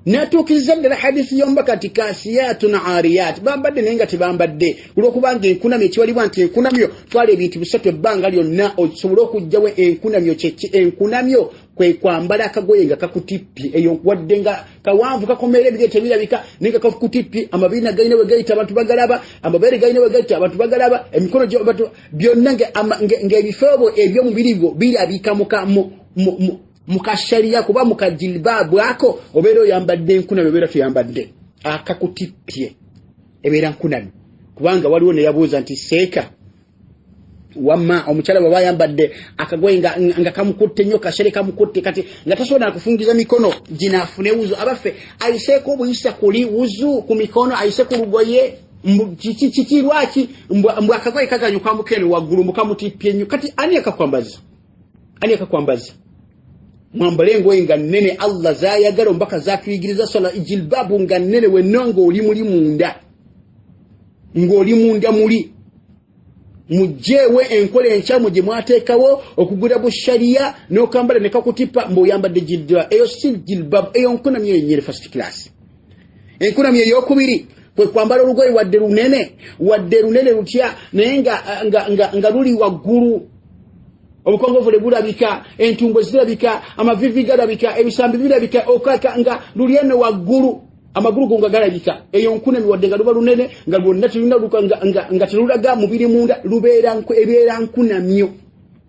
natuukiriza ddala hadisi y'omubaka ti kasiyatun ariyat bambadde naye nga tebambadde olw'okubanga enkunamyo ekiwalibwa nti enkunamyo twala ebintu bisatu ebbanga lyonna osobole okugjawo enkunamyo enkunamyo kwe kwambala akagoye nga kakutippye eyo wadde nga kawanvu kakomerera ebigere tebirabika naye nga kakutippye amabina galina we gayita abantu bagalaba amabeere galina we gayita abantu bagalaba emikono byonna ng'ebifo ebyomubiri byo birabika mukasharia kuba mukajilbabu ako obeera oyambadde enkunamyo obeera tuyambadde akakutippye ebeera nkunamyo kubanga waliwo ne yabuuza nti seeka wamma omukyala bwe bayambadde akagoye nga kamukutte nnyo kashere kamukutte kati nga tasobola nakufungiza mikono ginaafune wuzu abaffe ayiseeko obuyisa kuli wuzu ku mikono ayise ku lugoye kikirwaki mbw akagoye kaganyu kamukeno waggulu mukamutippye nnyo kati ani akakwambaza mwambale engoye nga nnene Allah zayagala ombaka zatuyigiriza sala jilbabu nga nnene wenna ng'oli munda muli mujewe enkola enkyamu gye mwateekawo okugura bushariya n'okambala ne kakutipa mb'oyambadde jilbabu eyo si jilbabu eyo nkunamyo yenyere first class enkunamyo ey'okubiri kwe kwambala olugoye wadde lunene lutya naye nga luli waggulu obukongovule bulabika, entumbwe zirabika, amavivi galabika, ebisambi birabika, okaka nga lulyene waggulu amagulu nga galabika, eyo nkune miwadde nga luba lunene nga lwonna terunaluka nga terulaga mubiri munda ebeera nkunamyo.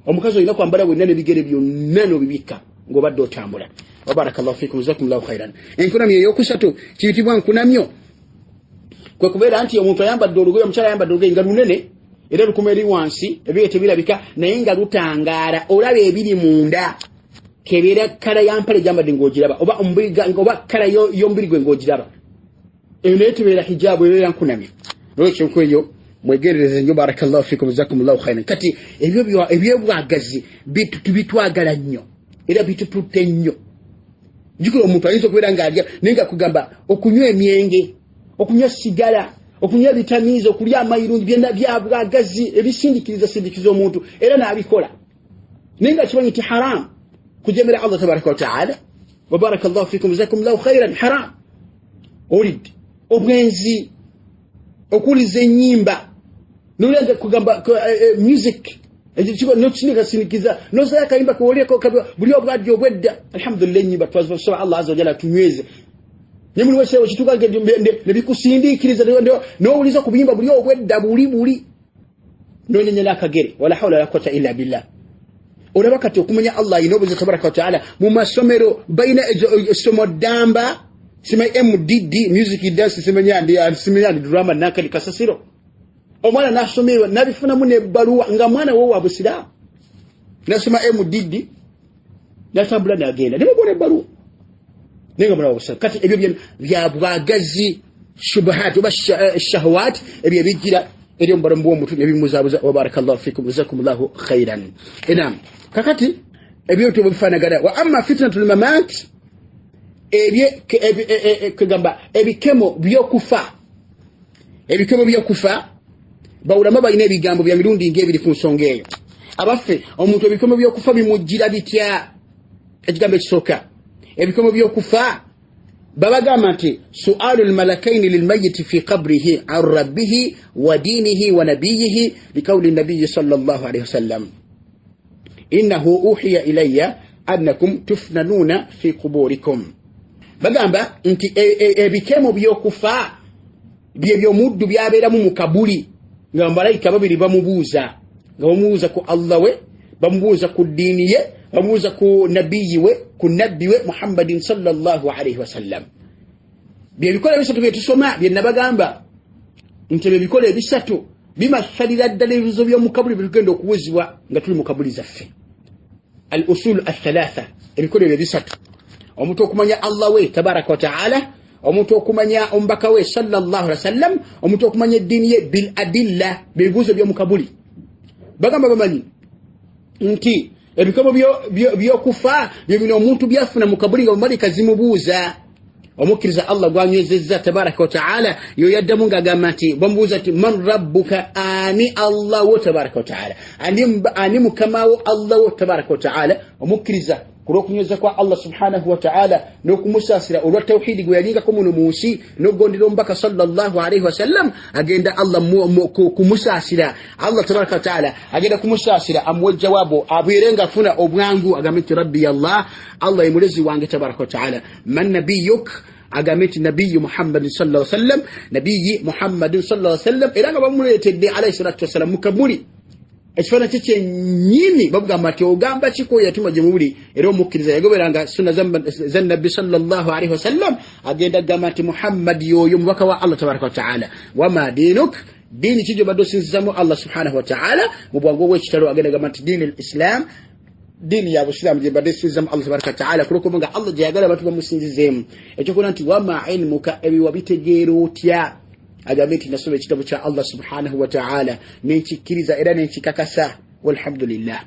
Omukazi olina kwambala bwenna n'ebigere byonna n'obibika ng'obadde otambula. Wabarakallahu fikum, jazakumullahu khairan. Enkunamyo ey'okusatu kiyitibwa nkunamyo, kwe kubeera nti omuntu ayambadde olugoye, omukyala ayambadde olugoye nga lunene era lukuma eri wansi, ebigere tebirabika naye nga lutangaala, olaba ebiri munda, kebeera kala ya mpale gyambadde ng'ogiraba, oba kala y'omubiri gwe ng'ogiraba. Eyo naye tebeera hijabu, ebeera nkunamyo. Olwekyo eyo mwegerereze nnyo. Barakallahu fikum, jazakumullahu khairan. Kati ebyobwagazi bitwagala nnyo era bitututte nnyo. Jukira omuntu ayinza okubeera ng'alya naye nga kugamba okunywa emyenge, okunywa sigala, okunywa bitamiiza, okulya amayirungi, byonna byabwagazi ebisindikiza omuntu era n'abikola naye nga kimanyi nti haramu kujemera Allah tabaraka wa ta'ala. Wa barakallahu fikum, jazakumullahu khairan. Haram olidde obwenzi, okuliza ennyimba, nolenda kugamba music ekyo n'okusindika n'osaya akayimba kewoleko buli obwadde obwedda. Alhamdulillah, ennyimba twasaba Allah azza wa jalla tunyweze. Ne muli weseewo kituuka ne bikusindiikiriza n'owuliza ku buyimba buli obwedda buli n'onyenyera akagere. Wala hawla wala quwwata illa billah. Olaba kati okumanya Allah ayina obuzi tabaraka wa ta'ala mu masomero bayina essomo ddamba, simanyi MDD music dance, simanyi drama nakali kasasiro. Omwana n'asomerwa n'abifunamu n'ebbaluwa nga mwana wo wa busiraamu, n'asoma MDD n'atambula n'agenda n'ebagona ebbaluwa naye nga mwana wa busiraamu. Kati ebyo bya bwagazi, shubahat oba shahwat, ebyo ebijjira eri omubalamu bw'omuntu ne bimuzaabuza. Wa barakallahu fikum, jazakumullahu khairan. Enam kakati ebyo tubifanagana. Wa amma fitnatul mamat, kugamba ebikemo by'okufa, bawulama balina ebigambo bya mirundi ng'ebiri ku nsonga eyo. Abaffe omuntu ebikemo by'okufa bimujjira bitya? Ekigambo ekisooka, ebikemo by'okufa babagamba nti sualu almalakaini lilmayiti fi qabrihi an rabbihi wa dinihi wa nabiyihi likawli nabiyi sallallahu alayhi wasallam innahu uhiya ilayya annakum tufnanuna fi quburikum. Bagamba nti ebikemo by'okufa by'ebyomuddu byabeeramu mu kabuli, nga malayika babiri bamubuuza, nga bamubuuza ku Allah we, bamubuuza ku ddiini ye, bamubuuza ku nabiyi we, ku nabbi we Muhammadin sallallahu alayhi wasallam. Byebikola ebisatu bye tusoma bye nabagamba nti ebikola ebisatu bimasalira ddala ebibuzo by'omu kabuli bigenda okuwuzibwa nga tuli mu kabuli zaffe. Al usul athalatha, ebikola ebyo bisatu: omuntu okumanya Allah we tabaraka wa ta'ala, omuntu okumanya omubaka we sallallahu alaihi wasallam, omuntu okumanya eddiini ye bil adilla, bibuzo by'omu kabuli. Bagamba bamanyi nti ebikomo by'okufa bino omuntu byafuna mu kabuli nga malika zimubuuza. Omukkiriza Allah gwanywezezza tabaraka wa ta'ala yo yaddamu ng'agamba nti bamubuuza nti man rabbuka, ani Allah wo tabaraka wa ta'ala, ani mukama wo Allah wo tabaraka wa ta'ala. Omukkiriza kulw'okunyweza kwa Allah subhanahu wa ta'ala n'okumusaasira olwa tawhidi gwe yalingako muno mu nsi n'okugondera omubaka sallallahu alayhi wasallam, agenda Allah kumusaasira. Allah tabaraka wa ta'ala agenda kumusaasira amuwe jawabu, abeere ng'afuna obwangu, agambe nti rabbi Allah ye mulezi wange tabaraka wa ta'ala. Man nabiyuk, agambe nti nabiyyu Muhammadin sallallahu alayhi wasallam, nabiyyi Muhammadin sallallahu alayhi wasallam. Era nga bamuleetedde alayhi salatu wassalam mu kabuli ekifaananyi kye kyennyini, babugamba nti ogamba kiko yatuma gye mubuli. Era omukkiriza yagoberanga sunna za nabbi sallallahu alayhi wasallam, agenda agamba nti Muhammad yoyo mubaka wa Allah tabaraka wa ta'ala. Wama dinuk, diini kijjo badde osinzizamu Allah subhanahu wa ta'ala. Mu bwangu obw'ekitalo agenda agamba nti diini al-islam, diini ya busiraamu gye badde osinzizamu Allah tabaraka wa ta'ala, kulokubanga Allah gye yagala abantu bamusinzizeemu. Ekyokuba nti wama ilmuka, ebiwa bitegeera otya? Agambe nti nasoma ekitabo kya Allah subhanahu wa ta'ala nenkikkiriza era nenkikakasa, walhamdulillah.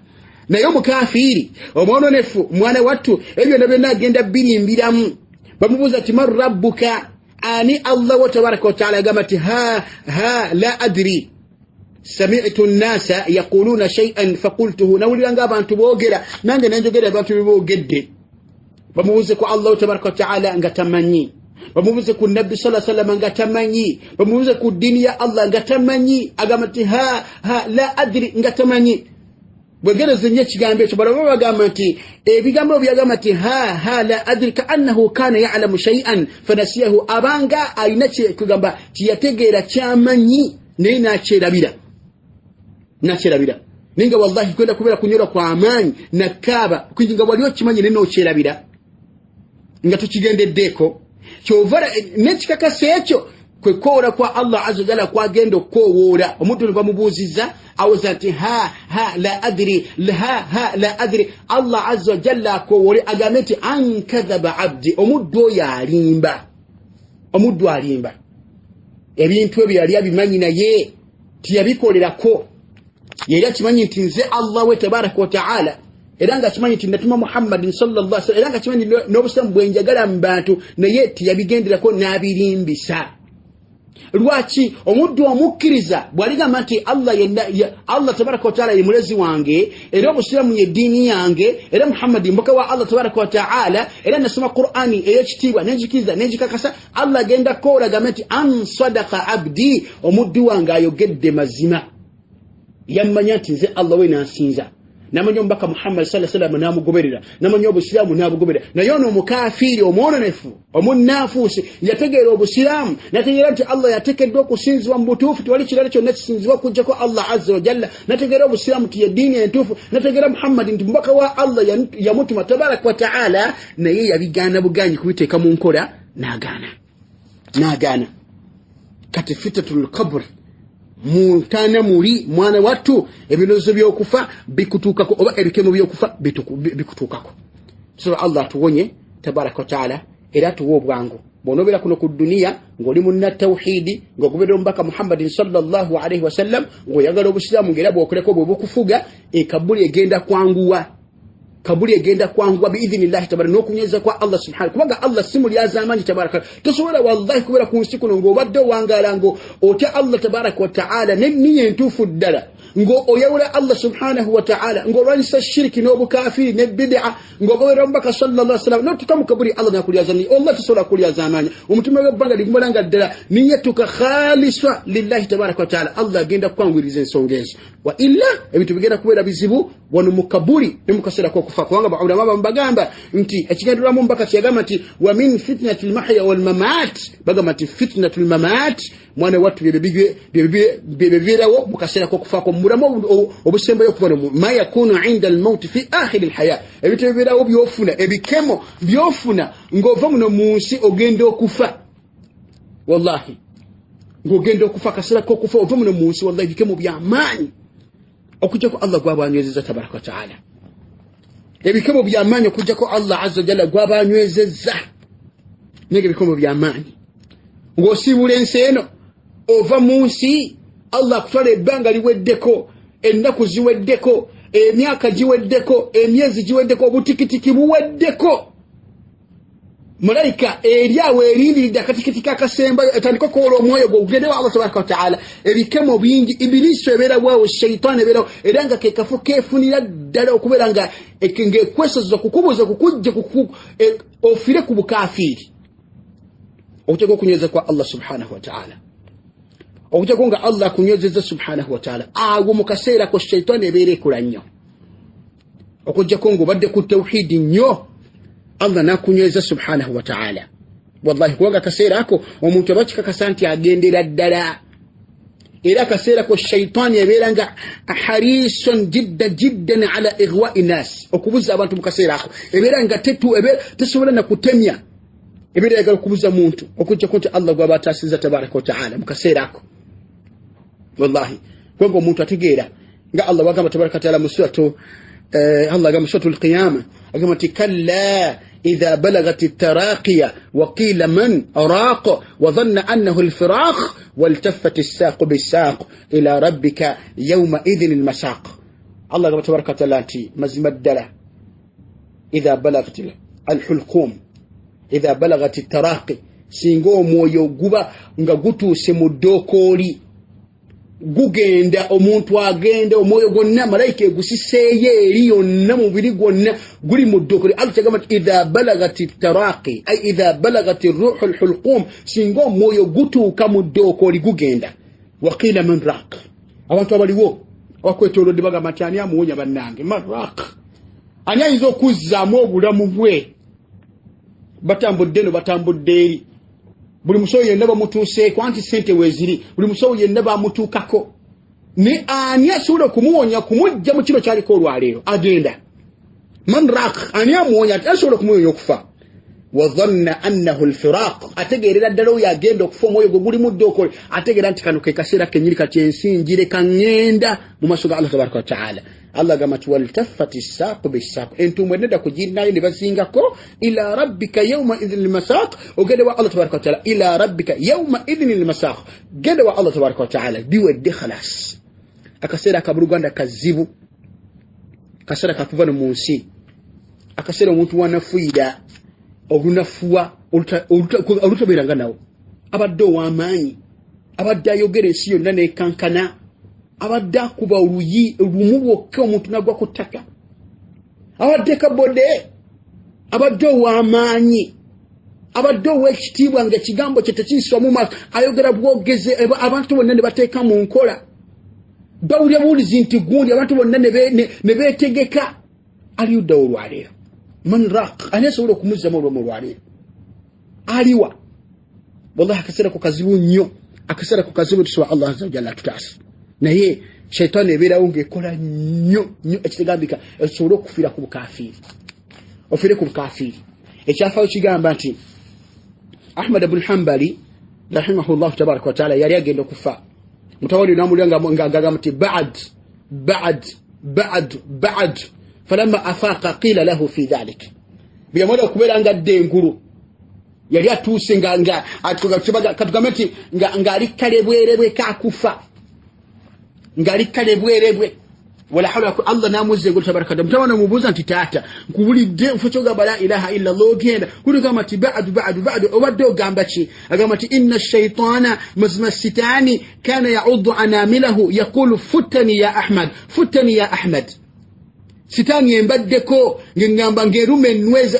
Naye omukafiiri omwononefu mwana wattu ebyo byonna agenda birimbiramu. Bamubuuza ti man rabbuka, ani Allah wa tabaraka wa ta'ala, agamba nti la adri sami'tu an-nasa yaquluna shay'an faqultuhu, nawuliranga abantu boogera nange nenjogera abantu beboogedde. Bamubuuze ku Allah wa tabaraka wa ta'ala nga tamanyi, bamubuuze ku nabbi sallallahu alayhi wasallam nga tamanyi, bamubuuze ku ddiini ya Allah nga tamanyi, agamba nti la adri nga tamanyi. bwegereze nnyo ekigambo ekyo balaba bagamba nti ebigambo byagamba nti ha la adri ka annahu kana ya'lamu shay'an fanasiyahu abanga alina kugamba kiyategeera kyamanyi naye nakyerabira ninga wallahi kwenda kubeera kunyora kwa amaanyi nakkaaba kujinga wali okimanyi naye nokyerabira nga tukigendeddeko kyovara n'ekikakasa ekyo kwe koora kwa Allah azza jalla kwagenda okwowoora omuntu bamubuuziza awoza nti ha la adri la adri Allah azza jalla akwowoore agambe nti ankadhaba abdi omuddu alimba ebintu ebyo yali abimanyi naye tiyabikolerako yali akimanyi nti nze Allah we tabaraka wa ta'ala era nga kimanyi nti natuma Muhammadin sallallahu alaihi wasallam era nga kimanyi n'obusamu bwenjagala mu bantu naye tiyabigenderako n'abirimbisa. Lwaki omuddu omukkiriza bw'aligamba nti Allah tabaraka wa ta'ala ye mulezi wange era obusiramu ye ddiini yange era Muhammadi mboka wa Allah tabaraka wa ta'ala era nasoma Qur'ani ey'ekitiibwa n'enjikiriza n'enjikakasa Allah agenda koola agamba nti an sadaqa abdi omuddu wange ayogedde mazima yammanya nti nze Allah we nansinza namanya omubaka Muhammad sallallahu alaihi wasallam namugoberera namanya obusiramu nabugoberera naye ono omukafiri omwononefu omunaafuusi yategeera obusiramu nategeera nti Allah yatekeddwa okusinzibwa mu butuufu tewali kirala kyonna kisinzibwa okujjako Allah azza wa jalla nategeera obusiramu ti yeddiini entuufu nategeera Muhammad nti mubaka wa Allah yamutuma tabaraka wa ta'ala naye yabigaana buganyi kubiteeka mu nkola n'agaana kati fitnatul qabr mutana muri mwana watu ebilozo byokufa bikutukako oba ebikemo byokufa bikutukako. So Allah tuwonye tabaraka wa ta'ala era tuwo bwangu bonobera kuno ku dunia ngoli munna tauhidi ngokubera mbaka Muhammadin sallallahu alaihi wasallam ngoyagala obusilamu ngera bwokoleko bwobukufuga kabuli egenda kwanguwa biidhnillahi tabaraka n'okunyeza kwa Allah subhanahu kubanga Allah simu lyazamanyi tabaraka tosobola wallahi kubera ku nsi kuno ng'obadde owangala ngo otya Allah tabaraka wa ta'ala n'enniya entuufu ddala ngo oyawula Allah subhanahu wa ta'ala ng'olwanyisa shiriki n'obukafiri ne bid'a ng'ogobera omubaka sallallahu alaihi wasallam n'otuka mu kabuli Allah n'akulyazamanya Allah tosobola kulyazamanya omutima w'ebbanga ligumulanga ddala niyatuka khaliswa lillahi tabaraka wa ta'ala Allah agenda kwangwiriza ensonga ezo wa illa ebintu bigenda kubeera bizibu wano mu kabuli ne mu kaseera k'okufa kubanga baulama bambagamba nti ekigenderamu mbaka kyagamba nti wa min fitnatil mahya wal mamat bagamba nti fitnatul mamat mwana watu byebebeerawo mu kaseera k'okufaako mulamu obusembayo okuba ma yakunu inda al maut fi akhir al haya ebintu bibeerawo byofuna ebikemo byofuna ng'ova muno mu nsi ogenda okufa wallahi ng'ogenda okufa kaseera k'okufa ova muno mu nsi wallahi ebikemo by'amaanyi okujjako Allah gwabanywezezza tabaraka wa ta'ala ebikemo by'amaanyi okujjako Allah azza jalla gwabanywezezza nege bikomo by'amaanyi ng'osiibula ensi eno ova mu nsi Allah akutwala ebbanga liweddeko ennaku ziweddeko emyaka giweddeko emyezi giweddeko obutikitiki buweddeko malaika eriawo erindiridde akatikiti kakasembayo etandika okwola omwoyo gwe ogendewo Allah tabaraka wa ta'ala ebikemo bingi ibilisi ebeera bwawo shaitaani ebeerawo era nga kekafo keefunira ddala okubeera nga ng'ekwesozza kukubuza kukujja ofire ku bukafiri okuteka okunyeza kwa Allah subhanahu wa ta'ala okuteka nga Allah akunyezeza subhanahu wa ta'ala awo mu kaseera ko shaitaani ebeera ekola nnyo okujjako ng'obadde ku tawhidi nnyo Allah nakunyweza subhanahu wa ta'ala wallahi kuwaga kaseera ako omuntu abakikakasa nti agendera ddala era kaseera ko shaitaani ebeera nga harisun jiddan ala ighwa'i nas okubuza abantu mu kaseera ako ebeera nga tesobola na kutemya ebeera yagala okubuza muntu okujjako nti Allah gwaba atasinza tabaraka wa ta'ala mu kaseera ako wallahi kwanga omuntu ategeera nga Allah wagamba tabaraka wa ta'ala mu suratu Allah agamba suratul qiyamah agamba nti kalla إذا بلغت التراقية وقيل من أراق وظن أنه الفراق والتفت الساق بالساق إلى ربك يومئذ المساق الله تبارك وتعالى مزم الدلة إذا بلغت الحلقوم إذا بلغت التراقي سينغو مويو غوبا nga gutuse mu dokoli gugenda omuntu agenda omwoyo gonna malaika egusiseeye eri yonna mubiri gwonna guli mu ddokole alutagamba nti idha balagati taraqi ay idha balagati ruhu alhulqum singa omwoyo gutuuka mu ddokoli gugenda waqila man raq abantu abaliwo wakwetolodde bagamba nti ani amuwonya bannange maraq ani ayinza okuzzaamu obulamu bwe batambudde no batambudde eri buli musowo yenna bamutuuseeko anti sente weeziri buli musowo yenna bamutuukako ne ani asobola okumuwonya kumujja mu kino kyaliko olwaleero agenda man raq ani amuwonya ati asobola okumuwonya okufa wadhanna annahu alfiraq ategeerera ddala oyo agenda okufa omwoyo gwe guli mudde okole ategeera nti kano ke kaseera kenyini kati ensinjire kaŋŋenda mu maaso ga Allah tabaraka wa taala Allah gamba nti waltaffati ssaaqu bissaaq entumbwe nedda kugirinayo ne bazingako ila rabbika yawma idhin lmasaq ogende wa Allah tabaraka wa taala ila rabbika yawma idhin lmasaq gende wa Allah tabaraka wa taala biwedde khalas akaseera akabuluganda kazibu kaseera kakuva no mu nsi akaseera omuntu wanafuira olunafuwa olutabeeranga nawo abadde ow'amaanyi abadde ayogera ensi yonna n'ekankana abadde akuba oluyi lumu lwokka omuntu nagwa ku ttaka abadde kabode abadde ow'amaanyi abadde ow'ekitiibwa ng'ekigambo kye tekiyisibwa mu maaso ayogera bwogeze abantu bonna ne bateeka mu nkola bawulira buwulizi nti gundi abantu bonna ne beetegeka aliyudda olwaleero man raq ani asobola okumuzzamu olwomu olwaleero aliwa wallahi akaseera ku kazibu nnyo akaseera ku kazibu tusoba Allah azza wa jalla atutaasa naye shaitani ebeerawo ng'ekola nnyo ekitegambika ekisobole okufiira ku bukafiiri ofiire ku bukafiiri ekyafaayo kigamba nti Ahmad ibn Hanbali rahimahullahu tabaraka wa taala yali agenda okufa mutawali n'amulya ng'agamba nti ba'ad falamma afaqa qila lahu fi dhalik biyamala okubeera nga ddengulu yali atuuse katugambe nti ng'ali kale bwerebwe kakufa ng'ali kale bwerebwe wala hawla Allah namuzze ngo tabaraka mutawana mubuza nti taata nkubulidde mfochoga bala ilaha illa Allah ogenda kuligamba nti ba'd obadde ogamba ki agamba nti inna ash-shaytana mazma sitani kana ya'uddu anamilahu yaqulu futani ya ahmad sitani embaddeko ngengamba ngerume enweze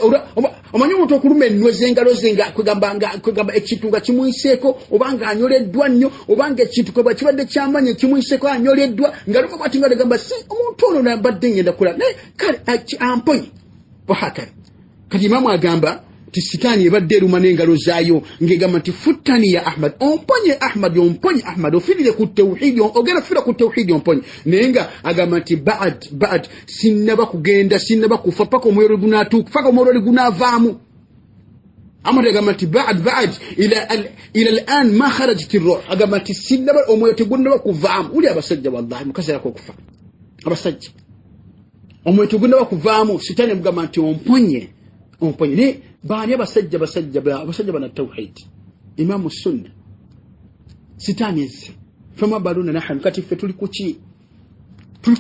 omanyi omuntu okuluma enweze engalo ze nga kugamba ekintu nga kimuyiseeko obanga anyoleddwa nnyo obanga ekintu kwe kibadde kyamanya kimuyiseeko anyoleddwa ngaluka bwati nga legamba si omuntu ono nambadde ngenda kula naye kale amponye wahakale kati imamu agamba ti sitani ebadde eruma n'engalo zaayo ngegamba nti futani ya ahmad omponye ahmad ofirire ku tawhidi ogenda kufira ku tawhidi omponye naye nga agamba nti ba'd sinnaba kugenda sinnaba kufa paka omwoyo gunaatuuka paka omwoyo gunaavaamu amadu agamba nti ba'd ila al'an ma kharajat ar-ruh agamba nti sinnaba omwoyo tegunnaba kuvaamu uli abasajja wallahi mukaseera k'okufa abasajja omwoyo tegunnaba kuvaamu sitani mugamba nti omponye ne baani abasajja bana tawhid imamu sunna sitani eze fama baluna nahanu kati ffe tuli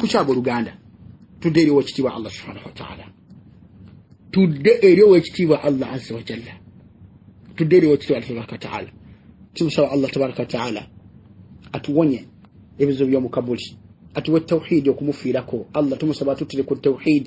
kukyabo Luganda tudde eri wekitiibwa Allah subhanahu wa ta'ala tudde eri wekitiibwa Allah azza wa jalla tudde eri wekitiibwa Allah tabaraka wa ta'ala tumusaba Allah tabaraka wa ta'ala atuwonye ebizo by'omu kabuli atuwe tawhid okumufiirako Allah tumusaba tutire ku tawhid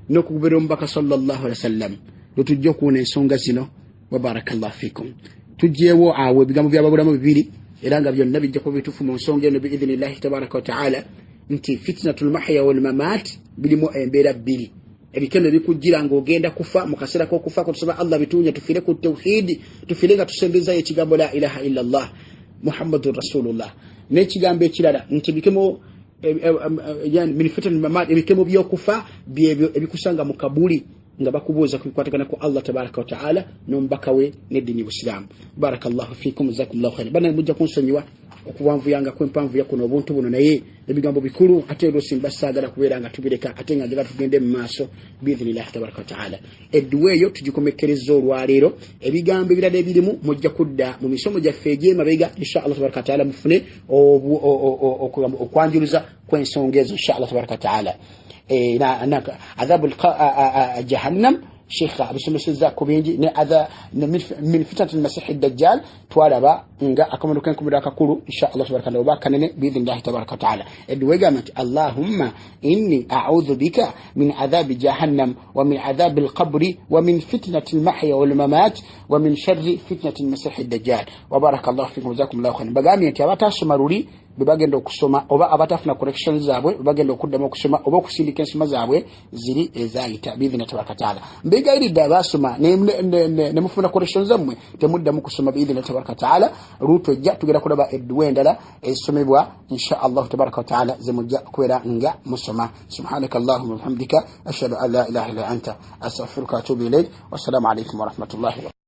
n'okugubira omubaka sallallahu alaihi wasallam lutujja kuwona ensonga zino wa barakallahu fikum tujjeewo awo ebigambo by'ababulamu bibiri era nga byonna bijja kuba bituufu mu nsonga eno biidhnillahi tabaraka wa ta'ala nti fitnatul mahya wal mamat bilimu embeera bbiri ebikendo ebikujjira ng'ogenda kufa mu kaseera k'okufa tusaba Allah bituunya tufiire ku tawhid tufiire nga tusembezayo ekigambo la ilaha illa Allah muhammadur rasulullah n'ekigambo ekirala nti bikemo min fitnatul mamat ebikemo by'okufa byebyo ebikusanga mu kabuli nga bakubuuza kubikwatagana ku Allah tabaraka wa ta'ala n'omubaka we n'eddiini Busiraamu barakallahu fikum jazakumullahu khairan bana mujja kunsonyiwa okubanvuyanga kw'empanvuya kuno obuntu buno naye ebigambo bikulu ate oluusi mbasaagala kubeera nga tubireka ate nga njagala tugende mu maaso biidhnillahi tabaraka wa ta'ala edduwa eyo tugikomekereza olwaleero ebigambo ebirala ebirimu mujja kudda mu misomo gyaffe egy'emabega inshallah tabaraka wa ta'ala mufune okwanjuluza kw'ensonga ezo inshallah tabaraka wa ta'ala عذاب جهنم شيخ ابو سمس زاكو بينجي من فتنه المسيح الدجال توالبا nga akamano kenko mudaka kulu insha Allah tabaraka wa taala kanene باذن الله تبارك وتعالى ادوغامت اللهم اني اعوذ بك من عذاب جهنم ومن عذاب القبر ومن فتنه المحيا والممات ومن شر فتنه المسيح الدجال وبارك الله فيكم وجزاكم الله خيرا بغامي انت abata sumaruri bebagenda okusoma oba abatafuna corrections zaabwe bebagenda okuddamu okusoma oba okusindika ensoma zaabwe ziri ezayita biidhina tabaraka taala. Mbegayiridde abasoma ne mufuna corrections zammwe temuddamu kusoma biidhina tabaraka taala. Lutojja tugenda kulaba edduwa endala esomebwa insha Allah tabaraka taala zemujja kubeera nga musoma. Subhanaka Allahumma wa bihamdika ashhadu an la ilaha illa anta astaghfiruka wa atubu ilayk. Wassalamu alaykum wa rahmatullahi wa